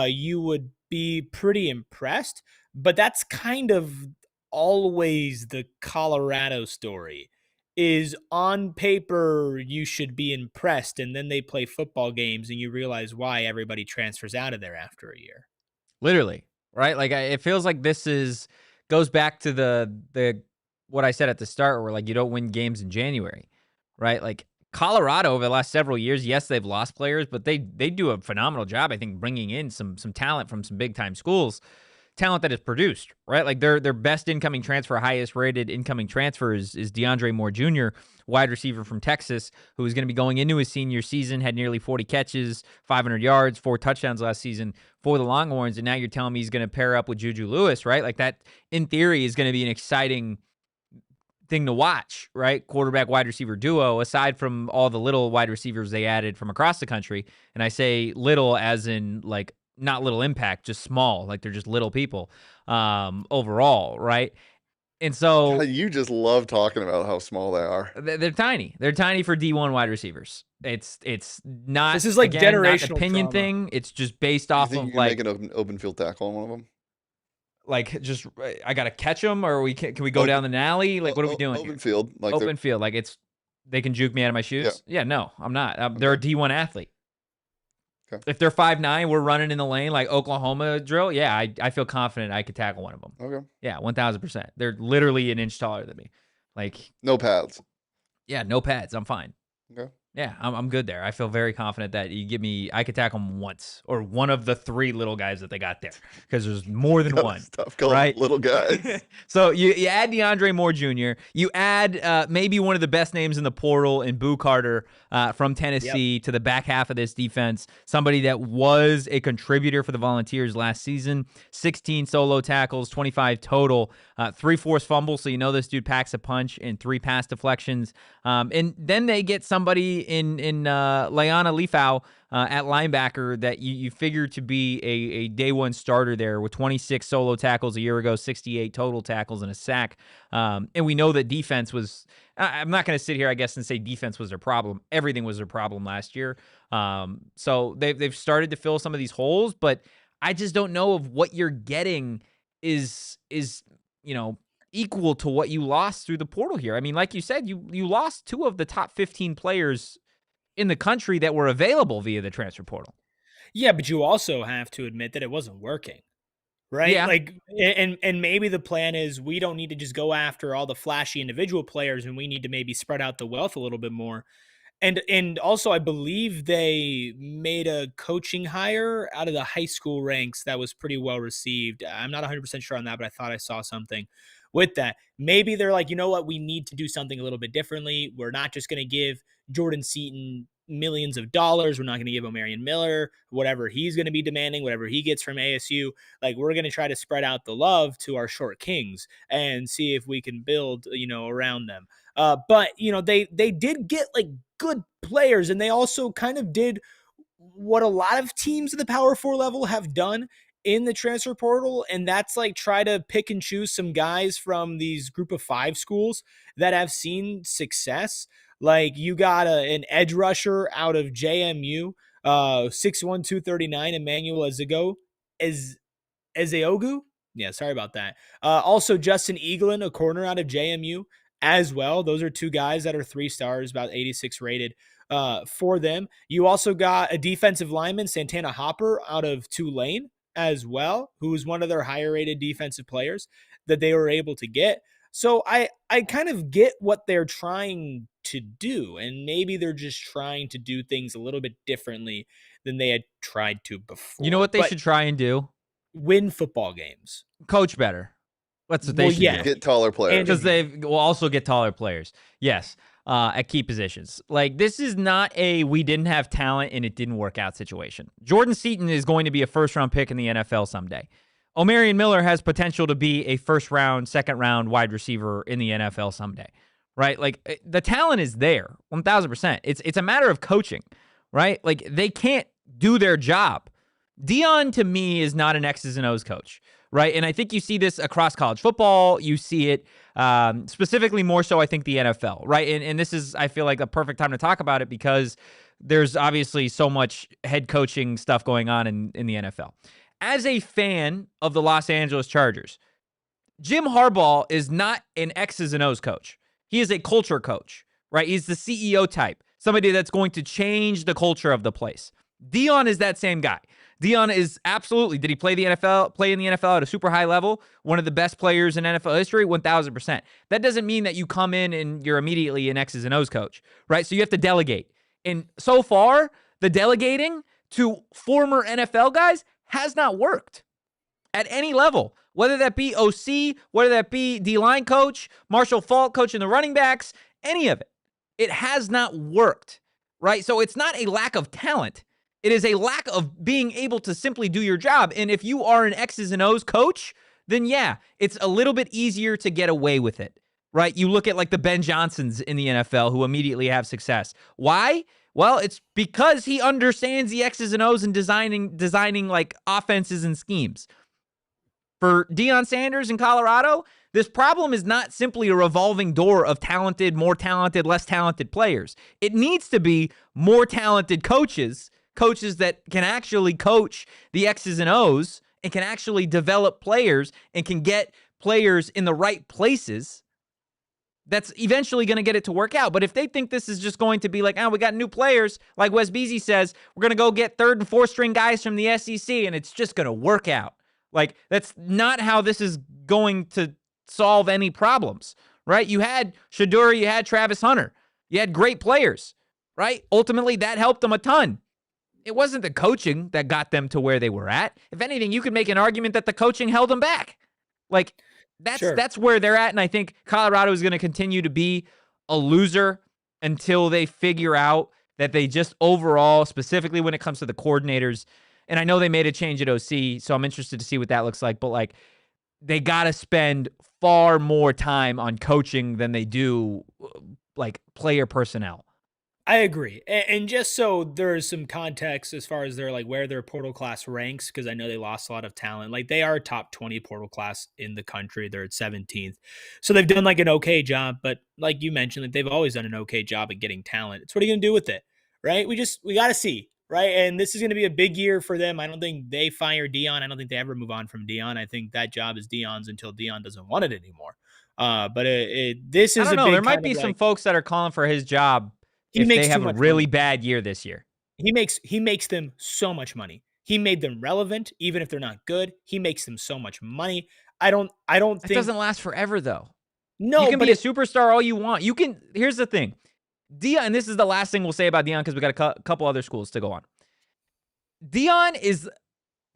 you would be pretty impressed. But that's kind of always the Colorado story. Is on paper, you should be impressed, and then they play football games and you realize why everybody transfers out of there after a year. Literally, right? Like it feels like this goes back to the what I said at the start, where like you don't win games in January, right? Like Colorado over the last several years, yes, they've lost players, but they do a phenomenal job, I think, bringing in some talent from some big time schools. Talent that is produced, right? Like their best incoming transfer, highest rated incoming transfer is DeAndre Moore Jr., wide receiver from Texas, who is going to be going into his senior season, had nearly 40 catches, 500 yards, 4 touchdowns last season for the Longhorns. And now you're telling me he's going to pair up with Juju Lewis, right? Like that, in theory, is going to be an exciting thing to watch, right? Quarterback wide receiver duo, aside from all the little wide receivers they added from across the country. And I say little as in like, not little impact, just small, like they're just little people overall, right? And so God, you just love talking about how small they are. They're tiny. They're tiny for D1 wide receivers. It's not. This is like again, generational not an opinion trauma. thing. It's just based off of like making an open field tackle on one of them. Like just I gotta catch them, or can we go down the alley? Like what are we doing? Open field, like open field, like they can juke me out of my shoes. Yeah, no, I'm not. They're a D1 athlete. Okay. If they're 5'9", we're running in the lane like Oklahoma drill. Yeah, I feel confident I could tackle one of them. Okay. Yeah, 1,000%. They're literally an inch taller than me. Like no pads. Yeah, no pads. I'm fine. Okay. Yeah, I'm good there. I feel very confident that I could tackle them once, or one of the 3 little guys that they got there, because there's more than one. Stop right? Little guys. So you add DeAndre Moore Jr. You add maybe one of the best names in the portal in Boo Carter from Tennessee to the back half of this defense. Somebody that was a contributor for the Volunteers last season. 16 solo tackles, 25 total, 3 forced fumbles. So you know this dude packs a punch, and 3 pass deflections. And then they get somebody in Leana Leafau at linebacker that you figure to be a day one starter there, with 26 solo tackles a year ago, 68 total tackles and a sack. And we know that defense was, I'm not going to sit here, I guess, and say defense was their problem. Everything was their problem last year. So they've started to fill some of these holes, but I just don't know if what you're getting is equal to what you lost through the portal here. I mean, like you said, you lost 2 of the top 15 players in the country that were available via the transfer portal. Yeah, but you also have to admit that it wasn't working. Right? Yeah. Like, and maybe the plan is we don't need to just go after all the flashy individual players, and we need to maybe spread out the wealth a little bit more. And also, I believe they made a coaching hire out of the high school ranks that was pretty well received. I'm not 100% sure on that, but I thought I saw something with that. Maybe they're like, you know what, we need to do something a little bit differently. We're not just going to give Jordan Seaton millions of dollars. We're not going to give Omarion Miller whatever he's going to be demanding, whatever he gets from ASU. Like, we're going to try to spread out the love to our short kings and see if we can build, around them. But they did get like good players, and they also kind of did what a lot of teams at the Power 4 level have done in the transfer portal, and that's like try to pick and choose some guys from these group of 5 schools that have seen success. Like, you got an edge rusher out of JMU, 6'1", 239, Emmanuel Ezeogu. Yeah, sorry about that. Also, Justin Eaglin, a corner out of JMU as well. Those are 2 guys that are 3 stars, about 86 rated for them. You also got a defensive lineman, Santana Hopper, out of Tulane as well, who was one of their higher rated defensive players that they were able to get. So I kind of get what they're trying to do, and maybe they're just trying to do things a little bit differently than they had tried to before. You know what they should try and do? Win football games. Coach better. That's what they should do. Get taller players. Because they will also get taller players. Yes, at key positions. Like, this is not a we didn't have talent and it didn't work out situation. Jordan Seaton is going to be a first-round pick in the NFL someday. Omarion Miller has potential to be a first-round, second-round wide receiver in the NFL someday, right? Like, the talent is there, 1,000%. It's a matter of coaching, right? Like, they can't do their job. Deion, to me, is not an X's and O's coach, right? And I think you see this across college football. You see it specifically more so, I think, the NFL, right? And this is, I feel like, a perfect time to talk about it because there's obviously so much head coaching stuff going on in the NFL. As a fan of the Los Angeles Chargers, Jim Harbaugh is not an X's and O's coach. He is a culture coach, right? He's the CEO type, somebody that's going to change the culture of the place. Deion is that same guy. Deion is absolutely, did he play in the NFL at a super high level? One of the best players in NFL history? 1,000%. That doesn't mean that you come in and you're immediately an X's and O's coach, right? So you have to delegate. And so far, the delegating to former NFL guys has not worked at any level, whether that be OC, whether that be D-line coach, Marshall Faulk coaching the running backs, any of it. It has not worked, right? So it's not a lack of talent. It is a lack of being able to simply do your job. And if you are an X's and O's coach, then yeah, it's a little bit easier to get away with it, right? You look at like the Ben Johnsons in the NFL who immediately have success. Why? Well, it's because he understands the X's and O's and designing like offenses and schemes. For Deion Sanders in Colorado, this problem is not simply a revolving door of talented, more talented, less talented players. It needs to be more talented coaches that can actually coach the X's and O's and can actually develop players and can get players in the right places. That's eventually going to get it to work out. But if they think this is just going to be like, we got new players, like Wes Beasy says, we're going to go get 3rd and 4th string guys from the SEC, and it's just going to work out. Like, that's not how this is going to solve any problems, right? You had Shaduri, you had Travis Hunter. You had great players, right? Ultimately, that helped them a ton. It wasn't the coaching that got them to where they were at. If anything, you could make an argument that the coaching held them back. Like, that's where they're at, and I think Colorado is going to continue to be a loser until they figure out that they just overall, specifically when it comes to the coordinators, and I know they made a change at OC, so I'm interested to see what that looks like, but like, they got to spend far more time on coaching than they do like player personnel. I agree. And just so there's some context as far as their like where their portal class ranks, because I know they lost a lot of talent. Like, they are top 20 portal class in the country. They're at 17th. So they've done like an okay job, but like you mentioned, like, they've always done an okay job at getting talent. It's what are you gonna do with it? Right? We got to see. Right. And this is going to be a big year for them. I don't think they fire Deion. I don't think they ever move on from Deion. I think that job is Deion's until Deion doesn't want it anymore. But this is I don't know. There might be some folks that are calling for his job if they makes have too a much really money. bad year this year. He makes them so much money. He made them relevant, even if they're not good. He makes them so much money. I don't It think doesn't last forever, though. You no, can but be a superstar all you want. You can. Here's the thing, Dion, and this is the last thing we'll say about Dion because we got a couple other schools to go on. Dion is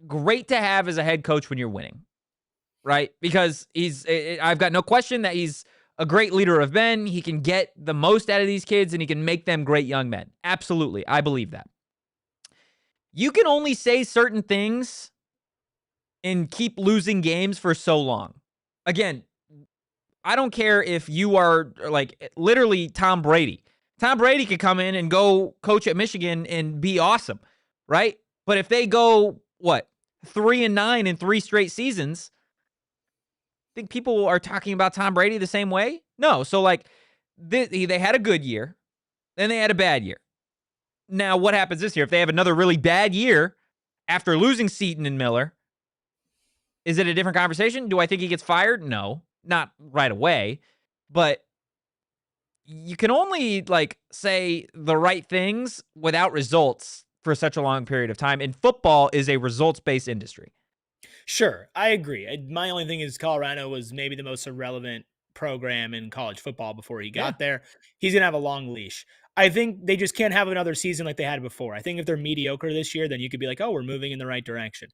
great to have as a head coach when you're winning, right? Because I've got no question that he's a great leader of men. He can get the most out of these kids and he can make them great young men. Absolutely. I believe that. You can only say certain things and keep losing games for so long. Again, I don't care if you are like literally Tom Brady. Tom Brady could come in and go coach at Michigan and be awesome, right? But if they go, 3-9 in 3 straight seasons, think people are talking about Tom Brady the same way? No. So, like, they had a good year, then they had a bad year. Now, what happens this year? If they have another really bad year after losing Seton and Miller, is it a different conversation? Do I think he gets fired? No, not right away. But you can only, like, say the right things without results for such a long period of time. And football is a results-based industry. Sure, I agree. My only thing is Colorado was maybe the most irrelevant program in college football before he got there. He's going to have a long leash. I think they just can't have another season like they had before. I think if they're mediocre this year, then you could be like, oh, we're moving in the right direction,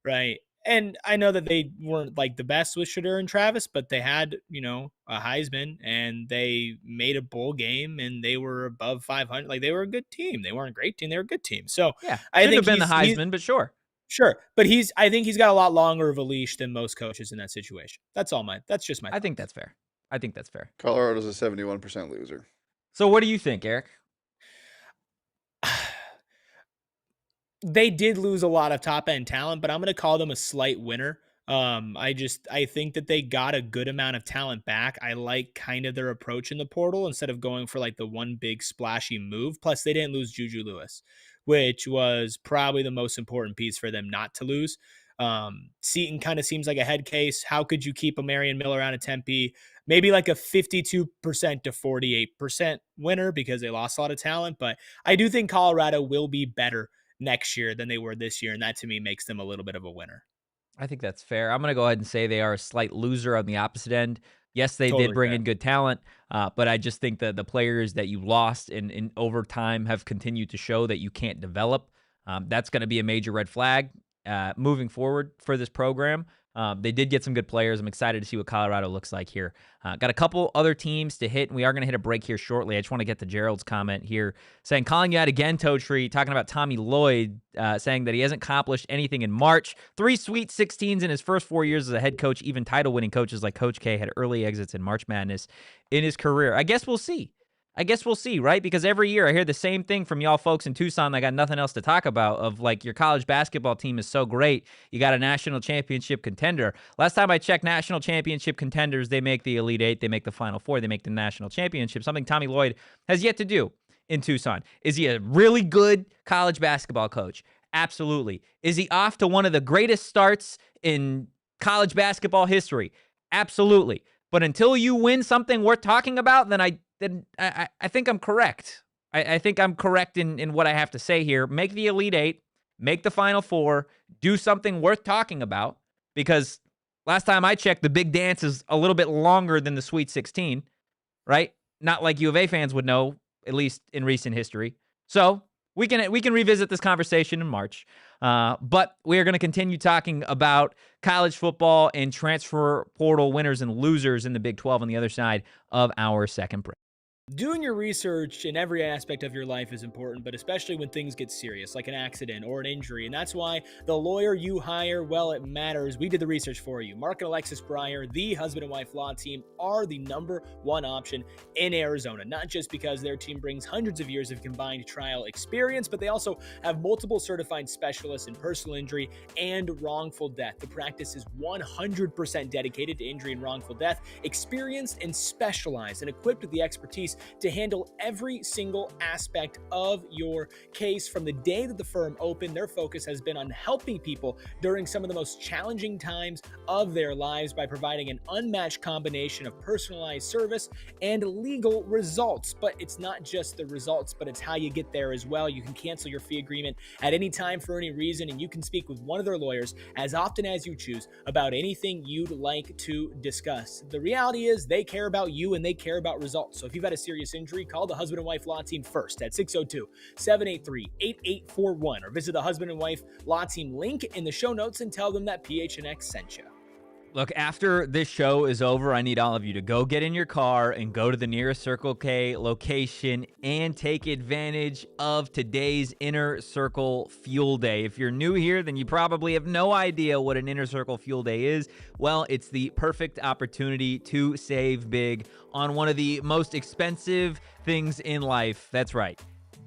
right? And I know that they weren't like the best with Shedeur and Travis, but they had, a Heisman and they made a bowl game and they were above 500. Like they were a good team. They weren't a great team. They were a good team. So yeah, I shouldn't think have been the Heisman, but sure. Sure, but I think he's got a lot longer of a leash than most coaches in that situation. That's just my thoughts. I think that's fair. Colorado's a 71% loser. So what do you think, Erik? They did lose a lot of top end talent, but I'm going to call them a slight winner. I think that they got a good amount of talent back. I like kind of their approach in the portal instead of going for like the one big splashy move. Plus they didn't lose Juju Lewis, which was probably the most important piece for them not to lose. Seton kind of seems like a head case. How could you keep Omarion Miller out of Tempe? Maybe like a 52% to 48% winner because they lost a lot of talent. But I do think Colorado will be better next year than they were this year. And that to me makes them a little bit of a winner. I think that's fair. I'm going to go ahead and say they are a slight loser on the opposite end. Yes, they Totally did bring fair. in good talent, but I just think that the players that you lost in over time have continued to show that you can't develop. That's going to be a major red flag moving forward for this program. They did get some good players. I'm excited to see what Colorado looks like here. Got a couple other teams to hit, and we are going to hit a break here shortly. I just want to get to Gerald's comment here saying, calling you out again, Totri, talking about Tommy Lloyd, saying that he hasn't accomplished anything in March. 3 Sweet 16s in his first 4 years as a head coach. Even title-winning coaches like Coach K had early exits in March Madness in his career. I guess we'll see, right? Because every year I hear the same thing from y'all folks in Tucson. I got nothing else to talk about of like your college basketball team is so great. You got a national championship contender. Last time I checked national championship contenders, they make the Elite Eight, they make the Final Four, they make the national championship, something Tommy Lloyd has yet to do in Tucson. Is he a really good college basketball coach? Absolutely. Is he off to one of the greatest starts in college basketball history? Absolutely. But until you win something worth talking about, then I think I'm correct. I think I'm correct in what I have to say here. Make the Elite Eight, make the Final Four, do something worth talking about, because last time I checked, the big dance is a little bit longer than the Sweet 16, right? Not like U of A fans would know, at least in recent history. So we can revisit this conversation in March. But we are going to continue talking about college football and transfer portal winners and losers in the Big 12 on the other side of our second break. Doing your research in every aspect of your life is important, but especially when things get serious, like an accident or an injury. And that's why the lawyer you hire, well, it matters. We did the research for you. Mark and Alexis Breyer, the husband and wife law team, are the #1 option in Arizona, not just because their team brings hundreds of years of combined trial experience, but they also have multiple certified specialists in personal injury and wrongful death. The practice is 100% dedicated to injury and wrongful death, experienced and specialized, and equipped with the expertise to handle every single aspect of your case. From the day that the firm opened, their focus has been on helping people during some of the most challenging times of their lives by providing an unmatched combination of personalized service and legal results. But it's not just the results, but it's how you get there as well. You can cancel your fee agreement at any time for any reason, and you can speak with one of their lawyers as often as you choose about anything you'd like to discuss. The reality is they care about you and they care about results. So if you've had a serious injury, call the husband and wife law team first at 602-783-8841 or visit the husband and wife law team link in the show notes and tell them that PHNX sent you. Look, after this show is over, I need all of you to go get in your car and go to the nearest Circle K location and take advantage of today's Inner Circle Fuel Day. If you're new here, then you probably have no idea what an Inner Circle Fuel Day is. Well, it's the perfect opportunity to save big on one of the most expensive things in life. That's right.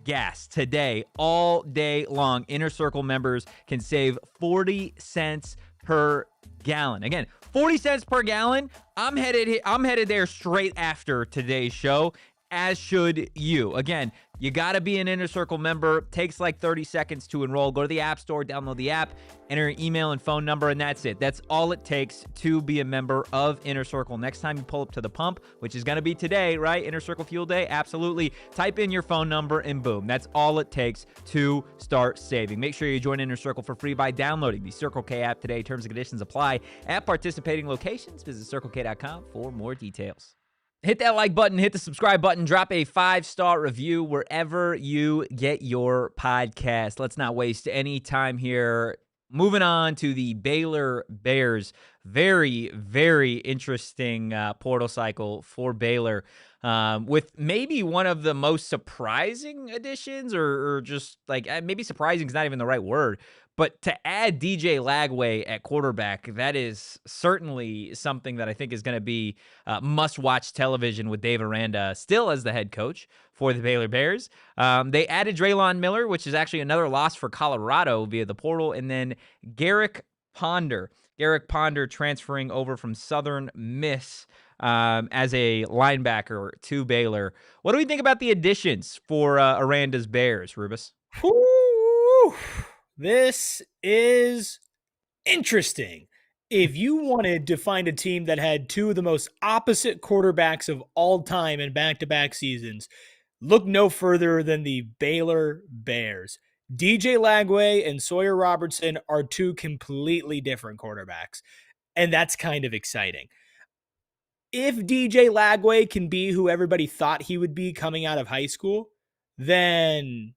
Gas. Today, all day long, Inner Circle members can save 40 cents per gallon. Again, 40 cents per gallon. I'm headed there straight after today's show, as should you. Again, you got to be an Inner Circle member. Takes like 30 seconds to enroll. Go to the App Store, download the app, enter your email and phone number, and that's it. That's all it takes to be a member of Inner Circle. Next time you pull up to the pump, which is going to be today, right? Inner Circle Fuel Day, absolutely. Type in your phone number and boom. That's all it takes to start saving. Make sure you join Inner Circle for free by downloading the Circle K app today. Terms and conditions apply at participating locations. Visit CircleK.com for more details. Hit that like button, hit the subscribe button, drop a 5-star review wherever you get your podcast. Let's not waste any time here. Moving on to the Baylor Bears. Very, very interesting portal cycle for Baylor, with maybe one of the most surprising additions, or just like maybe surprising is not even the right word. But to add DJ Lagway at quarterback, that is certainly something that I think is going to be must-watch television with Dave Aranda still as the head coach for the Baylor Bears. They added Omarion Miller, which is actually another loss for Colorado via the portal, and then Erik Ponder transferring over from Southern Miss as a linebacker to Baylor. What do we think about the additions for Aranda's Bears, Rubus? Whew. This is interesting. If you wanted to find a team that had two of the most opposite quarterbacks of all time in back-to-back seasons, look no further than the Baylor Bears. DJ Lagway and Sawyer Robertson are two completely different quarterbacks, and that's kind of exciting. If DJ Lagway can be who everybody thought he would be coming out of high school, then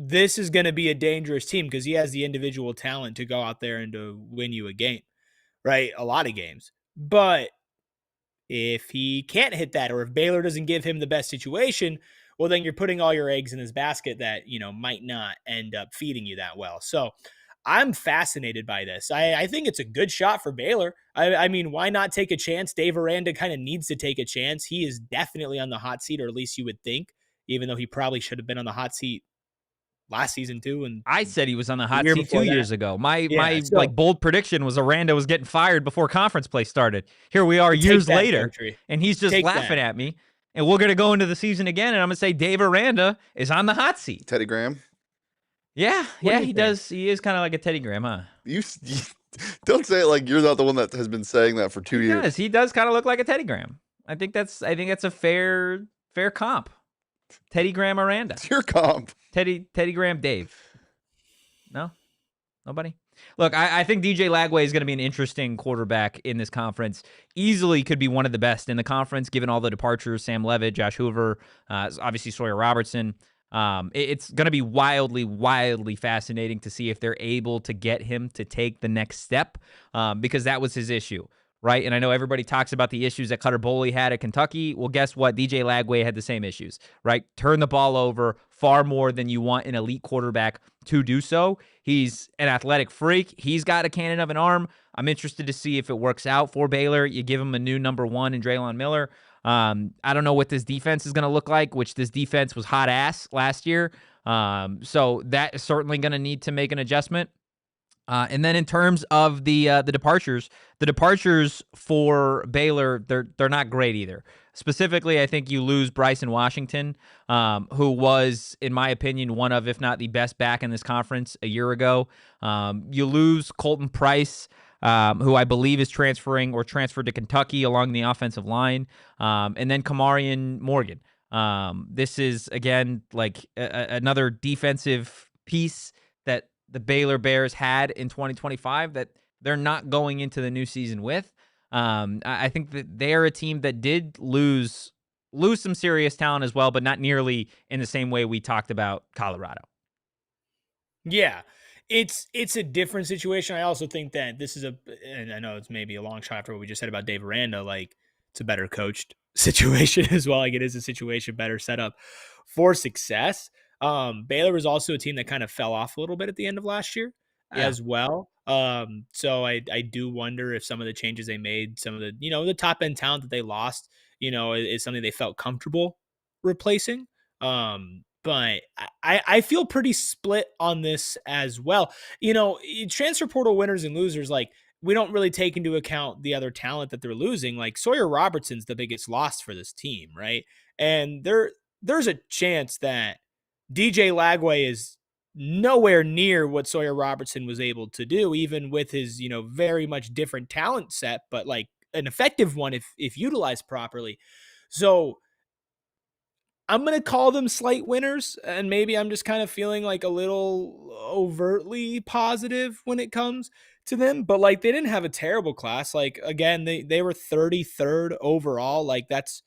this is going to be a dangerous team because he has the individual talent to go out there and to win you a game, right? A lot of games. But if he can't hit that, or if Baylor doesn't give him the best situation, well, then you're putting all your eggs in this basket that, might not end up feeding you that well. So I'm fascinated by this. I think it's a good shot for Baylor. I mean, why not take a chance? Dave Aranda kind of needs to take a chance. He is definitely on the hot seat, or at least you would think, even though he probably should have been on the hot seat last season too. And I said he was on the hot seat 2 years ago. My bold prediction was Aranda was getting fired before conference play started. Here we are years later, and he's just laughing at me. And we're going to go into the season again, and I'm going to say Dave Aranda is on the hot seat. Teddy Graham? Yeah, he does. He is kind of like a Teddy Graham, huh? You don't say it like you're not the one that has been saying that for 2 years. He does kind of look like a Teddy Graham. I think that's a fair comp. Teddy Graham Aranda. It's your comp. Teddy Graham Dave. No? Nobody? Look, I think DJ Lagway is going to be an interesting quarterback in this conference. Easily could be one of the best in the conference, given all the departures. Sam Levitt, Josh Hoover, obviously Sawyer Robertson. It's going to be wildly, wildly fascinating to see if they're able to get him to take the next step, because that was his issue, right? And I know everybody talks about the issues that Cutter Boley had at Kentucky. Well, guess what? DJ Lagway had the same issues, right? Turn the ball over far more than you want an elite quarterback to do so. He's an athletic freak. He's got a cannon of an arm. I'm interested to see if it works out for Baylor. You give him a new number one in Omarion Miller. I don't know what this defense is going to look like, which this defense was hot ass last year. So that is certainly going to need to make an adjustment. And then in terms of the departures for Baylor, they're not great either. Specifically, I think you lose Bryson Washington, who was, in my opinion, one of, if not the best back in this conference a year ago. You lose Colton Price, who I believe is transferring or transferred to Kentucky along the offensive line, and then Omarion Morgan. This is, again, like another defensive piece that the Baylor Bears had in 2025 that they're not going into the new season with. I think that they're a team that did lose some serious talent as well, but not nearly in the same way we talked about Colorado. Yeah, it's a different situation. I also think that this is and I know it's maybe a long shot after what we just said about Dave Aranda, like it's a better coached situation as well. Like it is a situation better set up for success. Baylor was also a team that kind of fell off a little bit at the end of last year as well. So I do wonder if some of the changes they made, some of the, the top end talent that they lost, is something they felt comfortable replacing. But I feel pretty split on this as well. Transfer portal winners and losers, like we don't really take into account the other talent that they're losing. Like Sawyer Robertson's the biggest loss for this team, right? And there's a chance that DJ Lagway is nowhere near what Sawyer Robertson was able to do, even with his, very much different talent set, but like an effective one if utilized properly. So I'm going to call them slight winners, and maybe I'm just kind of feeling like a little overtly positive when it comes to them, but like they didn't have a terrible class. Like again, they were 33rd overall. Like that's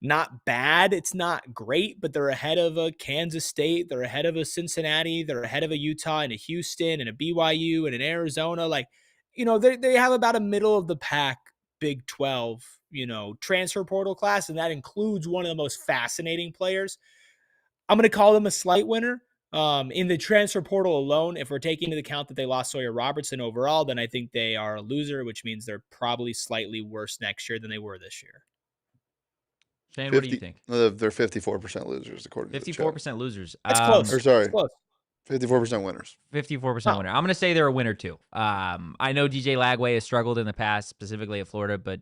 not bad. It's not great, but they're ahead of a Kansas State. They're ahead of a Cincinnati. They're ahead of a Utah and a Houston and a BYU and an Arizona. Like, they have about a middle of the pack Big 12, transfer portal class. And that includes one of the most fascinating players. I'm going to call them a slight winner. In the transfer portal alone, if we're taking into account that they lost Sawyer Robertson overall, then I think they are a loser, which means they're probably slightly worse next year than they were this year. Shane, what do you think? They're 54% losers, according to the chat. 54% losers. That's close. Or sorry, That's close. 54% winners. 54% winner. I'm going to say they're a winner too. I know DJ Lagway has struggled in the past, specifically at Florida, but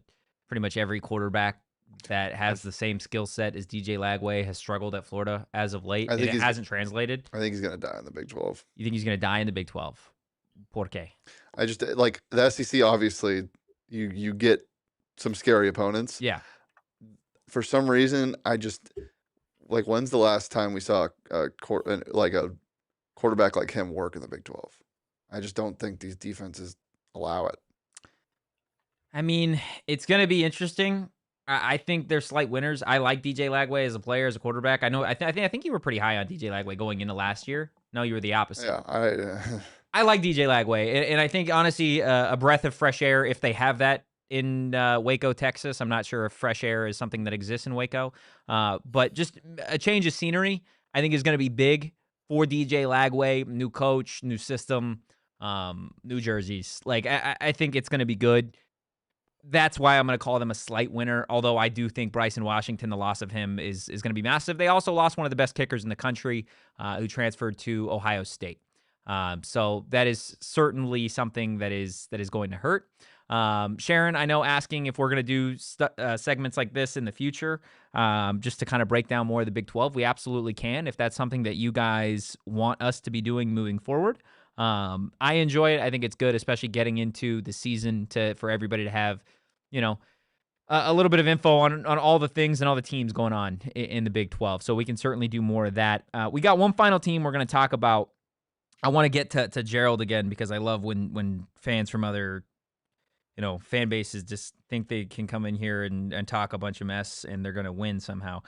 pretty much every quarterback that has the same skill set as DJ Lagway has struggled at Florida as of late. It hasn't translated. I think he's going to die in the Big 12. You think he's going to die in the Big 12? Por qué? I just, like, the SEC, obviously, you get some scary opponents. Yeah. For some reason, I just, like, when's the last time we saw a quarterback like him work in the Big 12? I just don't think these defenses allow it. I mean, it's going to be interesting. I think they're slight winners. I like DJ Lagway as a player, as a quarterback. I know. I think you were pretty high on DJ Lagway going into last year. No, you were the opposite. Yeah, I like DJ Lagway, and I think honestly, a breath of fresh air if they have that in Waco, Texas. I'm not sure if fresh air is something that exists in Waco, but just a change of scenery, I think, is going to be big for DJ Lagway. New coach, new system, new jerseys. Like I think it's going to be good. That's why I'm going to call them a slight winner, although I do think Bryson Washington, the loss of him is going to be massive. They also lost one of the best kickers in the country who transferred to Ohio State. So that is certainly something that is going to hurt. Sharon, I know, asking if we're going to do segments like this in the future, just to kind of break down more of the Big 12. We absolutely can, if that's something that you guys want us to be doing moving forward. I enjoy it. I think it's good, especially getting into the season for everybody to have, a little bit of info on all the things and all the teams going on in the Big 12. So we can certainly do more of that. We got one final team we're going to talk about. I want to get to Gerald again, because I love when fans from other, fan bases just think they can come in here and talk a bunch of mess and they're going to win somehow.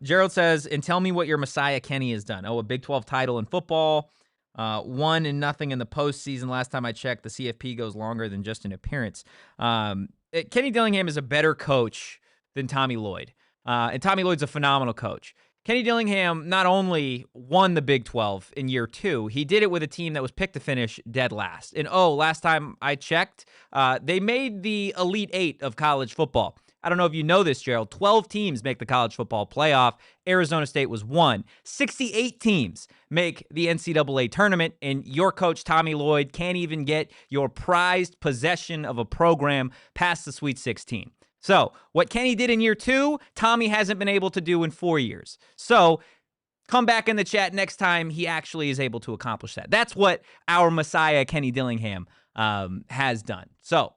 Gerald says, and tell me what your Messiah Kenny has done. Oh, a Big 12 title in football. 1-0 in the postseason. Last time I checked, the CFP goes longer than just an appearance. Kenny Dillingham is a better coach than Tommy Lloyd. And Tommy Lloyd's a phenomenal coach. Kenny Dillingham not only won the Big 12 in year 2, he did it with a team that was picked to finish dead last. And last time I checked, they made the Elite 8 of college football. I don't know if you know this, Gerald. 12 teams make the college football playoff. Arizona State was one. 68 teams make the NCAA tournament, and your coach, Tommy Lloyd, can't even get your prized possession of a program past the Sweet 16. So what Kenny did in year 2, Tommy hasn't been able to do in 4 years. So come back in the chat next time he actually is able to accomplish that. That's what our Messiah, Kenny Dillingham, has done. So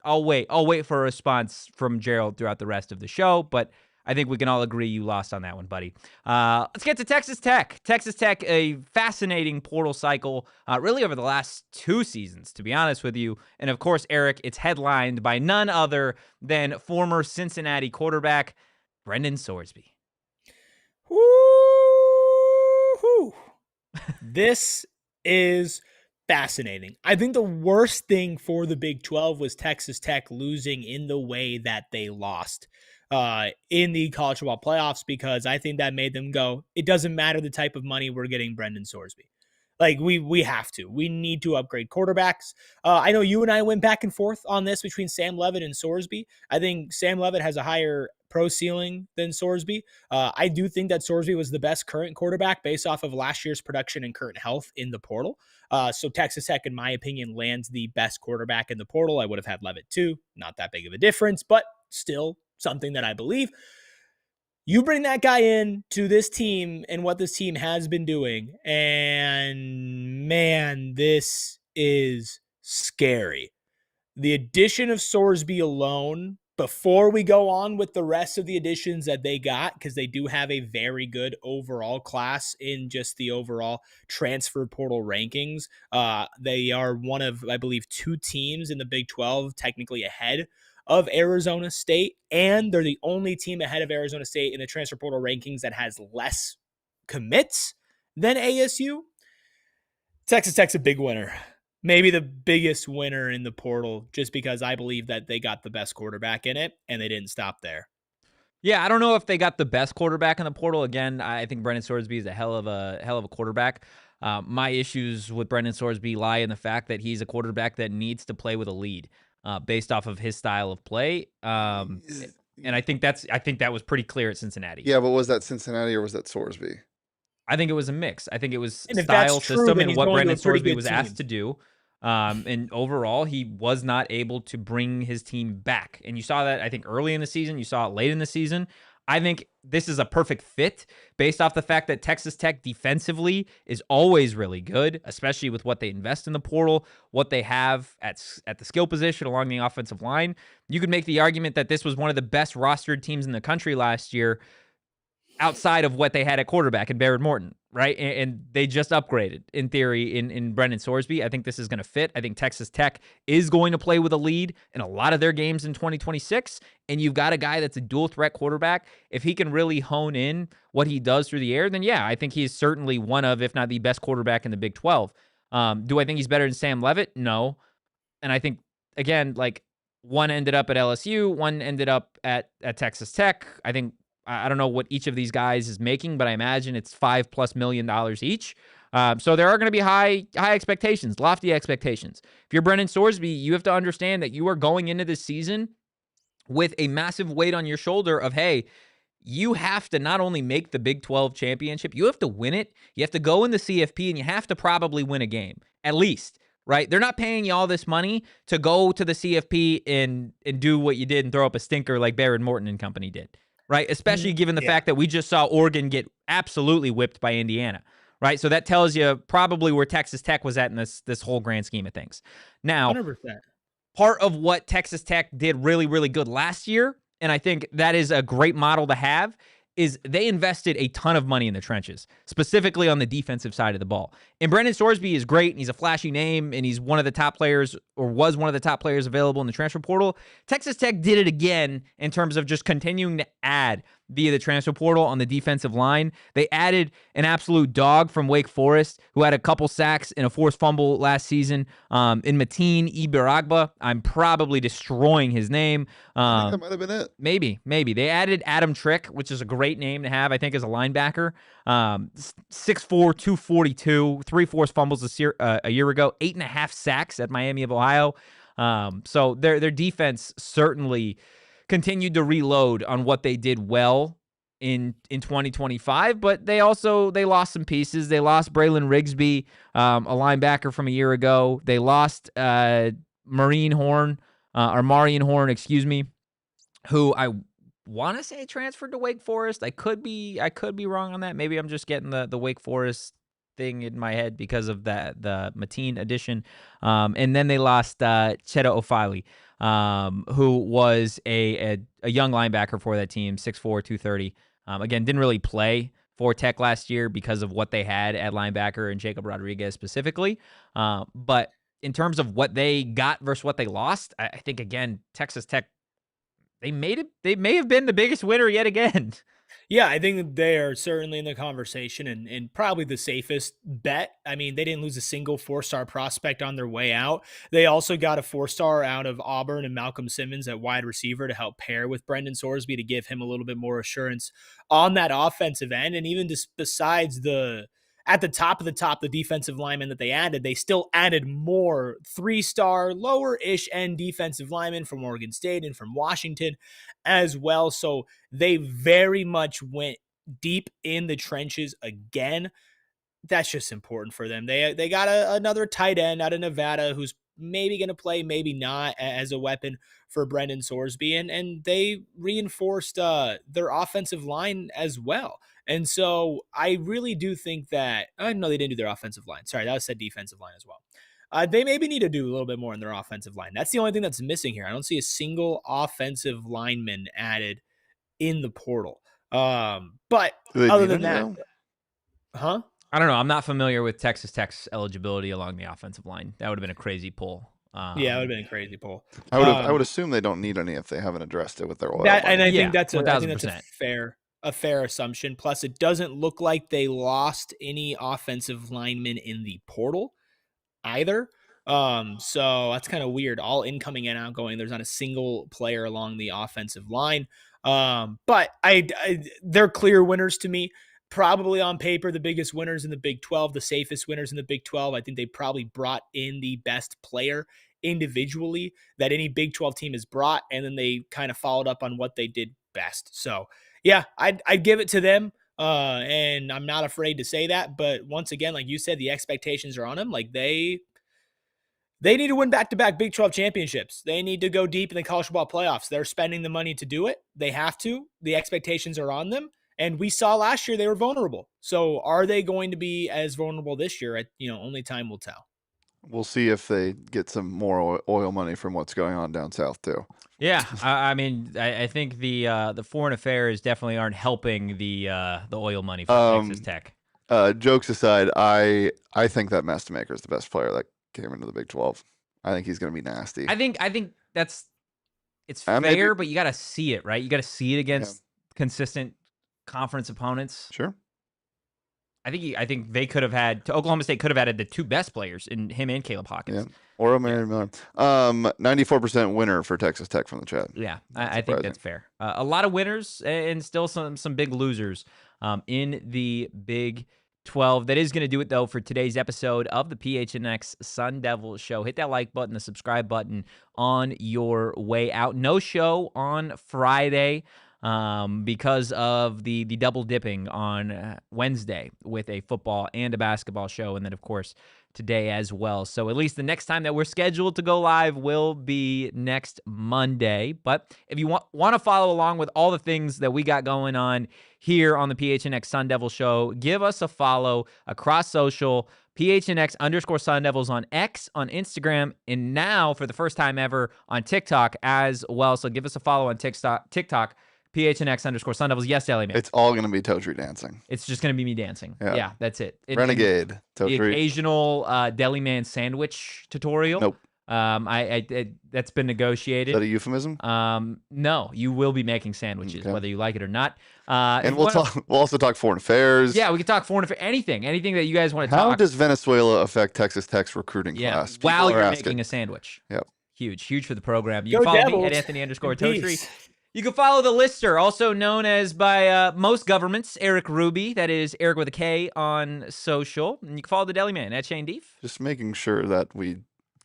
I'll wait for a response from Gerald throughout the rest of the show, but I think we can all agree you lost on that one, buddy. Let's get to Texas Tech. Texas Tech, a fascinating portal cycle, really over the last 2 seasons, to be honest with you. And of course, Erik, it's headlined by none other than former Cincinnati quarterback Brendan Sorsby. Woo-hoo. This is fascinating. I think the worst thing for the Big 12 was Texas Tech losing in the way that they lost in the college football playoffs, because I think that made them go, it doesn't matter the type of money we're getting Brendan Sorsby. Like, we have to. We need to upgrade quarterbacks. I know you and I went back and forth on this between Sam Leavitt and Sorsby. I think Sam Leavitt has a higher pro ceiling than Sorsby. I do think that Sorsby was the best current quarterback based off of last year's production and current health in the portal. So Texas Tech, in my opinion, lands the best quarterback in the portal. I would have had Leavitt too. Not that big of a difference, but still something that I believe. You bring that guy in to this team and what this team has been doing, and man, this is scary. The addition of Sorsby alone, before we go on with the rest of the additions that they got, because they do have a very good overall class in just the overall transfer portal rankings. They are one of, I believe, 2 teams in the Big 12 technically ahead of Arizona State, and they're the only team ahead of Arizona State in the transfer portal rankings that has less commits than ASU. Texas Tech's a big winner. Maybe the biggest winner in the portal, just because I believe that they got the best quarterback in it, and they didn't stop there. Yeah, I don't know if they got the best quarterback in the portal. Again, I think Brendan Sorsby is a hell of a quarterback. My issues with Brendan Sorsby lie in the fact that he's a quarterback that needs to play with a lead. Based off of his style of play. And I think that was pretty clear at Cincinnati. Yeah, but was that Cincinnati or was that Sorsby? I think it was a mix. I think it was style, system, and what Brendan Sorsby was asked to do. And overall, he was not able to bring his team back. And you saw that, I think, early in the season. You saw it late in the season. I think this is a perfect fit based off the fact that Texas Tech defensively is always really good, especially with what they invest in the portal, what they have at the skill position along the offensive line. You could make the argument that this was one of the best rostered teams in the country last year, outside of what they had at quarterback in Barrett Morton, right? And they just upgraded, in theory, in Brendan Sorsby. I think this is going to fit. I think Texas Tech is going to play with a lead in a lot of their games in 2026, and you've got a guy that's a dual-threat quarterback. If he can really hone in what he does through the air, then yeah, I think he is certainly one of, if not the best quarterback in the Big 12. Do I think he's better than Sam Leavitt? No. And I think, again, like, one ended up at LSU, one ended up at Texas Tech. I don't know what each of these guys is making, but I imagine it's $5+ million each. So there are going to be high expectations, lofty expectations. If you're Brendan Sorsby, you have to understand that you are going into this season with a massive weight on your shoulder of, hey, you have to not only make the Big 12 championship, you have to win it. You have to go in the CFP, and you have to probably win a game, at least. Right? They're not paying you all this money to go to the CFP and do what you did and throw up a stinker like Barrett Morton and company did. Right? Especially given the fact that we just saw Oregon get absolutely whipped by Indiana. Right? So that tells you probably where Texas Tech was at in this whole grand scheme of things. Now, 100%. Part of what Texas Tech did really, really good last year, and I think that is a great model to have, is they invested a ton of money in the trenches, specifically on the defensive side of the ball. And Brendan Sorsby is great, and he's a flashy name, and he's one of the top players, or was one of the top players available in the transfer portal. Texas Tech did it again in terms of just continuing to add via the transfer portal on the defensive line. They added an absolute dog from Wake Forest who had a couple sacks and a forced fumble last season in Mateen Ibaragba. I'm probably destroying his name. I think that might have been it. Maybe. They added Adam Trick, which is a great name to have, I think, as a linebacker. 6'4", 242, 3 forced fumbles a year ago, 8.5 sacks at Miami of Ohio. So their defense certainly continued to reload on what they did well in 2025, but they lost some pieces. They lost Braylon Rigsby, a linebacker from a year ago. They lost Marion Horn, excuse me, who I want to say transferred to Wake Forest. I could be wrong on that. Maybe I'm just getting the Wake Forest thing in my head because of the Mateen edition. And then they lost Cheta Ofili, who was a young linebacker for that team, 6'4", 230. Again, didn't really play for Tech last year because of what they had at linebacker and Jacob Rodriguez specifically. But in terms of what they got versus what they lost, I think, again, Texas Tech, they may have been the biggest winner yet again. Yeah, I think that they are certainly in the conversation and probably the safest bet. I mean, they didn't lose a single 4-star prospect on their way out. They also got a 4-star out of Auburn and Malcolm Simmons at wide receiver to help pair with Brendan Sorsby to give him a little bit more assurance on that offensive end. And even just besides at the top of the defensive linemen that they added, they still added more 3-star, lower-ish end defensive linemen from Oregon State and from Washington as well. So they very much went deep in the trenches again. That's just important for them. They got another tight end out of Nevada who's maybe going to play, maybe not, as a weapon for Brendan Sorsby. And they reinforced their offensive line as well. And so I really do think that, no, they didn't do their offensive line. Sorry, that was said defensive line as well. They maybe need to do a little bit more in their offensive line. That's the only thing that's missing here. I don't see a single offensive lineman added in the portal. But other than that, huh? I don't know. I'm not familiar with Texas Tech's eligibility along the offensive line. That would have been a crazy pull. Yeah, it would have been a crazy pull. I would assume they don't need any if they haven't addressed it with their oil. And I think that's a fair assumption. Plus, it doesn't look like they lost any offensive linemen in the portal either. So that's kind of weird. All incoming and outgoing. There's not a single player along the offensive line. But they're clear winners to me. Probably on paper, the biggest winners in the Big 12, the safest winners in the Big 12. I think they probably brought in the best player individually that any Big 12 team has brought, and then they kind of followed up on what they did best. So, yeah, I'd give it to them, and I'm not afraid to say that. But once again, like you said, the expectations are on them. Like they need to win back-to-back Big 12 championships. They need to go deep in the college football playoffs. They're spending the money to do it. They have to. The expectations are on them. And we saw last year they were vulnerable. So are they going to be as vulnerable this year? Only time will tell. We'll see if they get some more oil money from what's going on down south too. Yeah, I mean, I think the foreign affairs definitely aren't helping the oil money for Texas Tech. Jokes aside, I think that Mastemaker is the best player that came into the Big 12. I think he's going to be nasty. I think it's fair, but you got to see it, right? You got to see it against consistent conference opponents. Sure. I think they could have Oklahoma State could have added the two best players in him and Caleb Hawkins. Yeah. Or Omarion Miller. 94% winner for Texas Tech from the chat. Yeah, I think that's fair. A lot of winners and still some big losers in the Big 12. That is going to do it, though, for today's episode of the PHNX Sun Devils show. Hit that like button, the subscribe button on your way out. No show on Friday because of the double dipping on Wednesday with a football and a basketball show, and then, of course, today as well. So at least the next time that we're scheduled to go live will be next Monday. But if you want to follow along with all the things that we got going on here on the PHNX Sun Devil show, give us a follow across social, PHNX_Sun Devils on X, on Instagram, and now for the first time ever on TikTok as well. So give us a follow on TikTok. PHNX_Sun Devils. Yes, Ellie, man. It's all going to be Totri dancing. It's just going to be me dancing. Yeah, that's it. Renegade. The Totri. occasional deli man sandwich tutorial. Nope. That's been negotiated. Is that a euphemism? No, you will be making sandwiches, whether you like it or not. And we'll also talk foreign affairs. Yeah, we can talk foreign affairs. Anything that you guys want to talk. How does Venezuela affect Texas Tech's recruiting class? While you're making a sandwich. Yep. Huge for the program. You can follow me at Anthony_Totri. You can follow the lister, also known as by most governments, Erik Ruby. That is Erik with a K on social. And you can follow the Deli Man at Shane Deef. Just making sure that we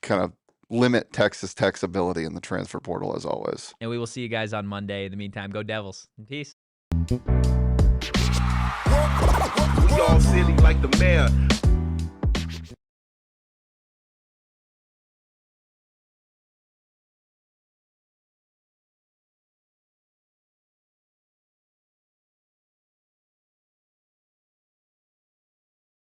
kind of limit Texas Tech's ability in the transfer portal as always. And we will see you guys on Monday. In the meantime, go Devils. Peace. We all silly like the mayor.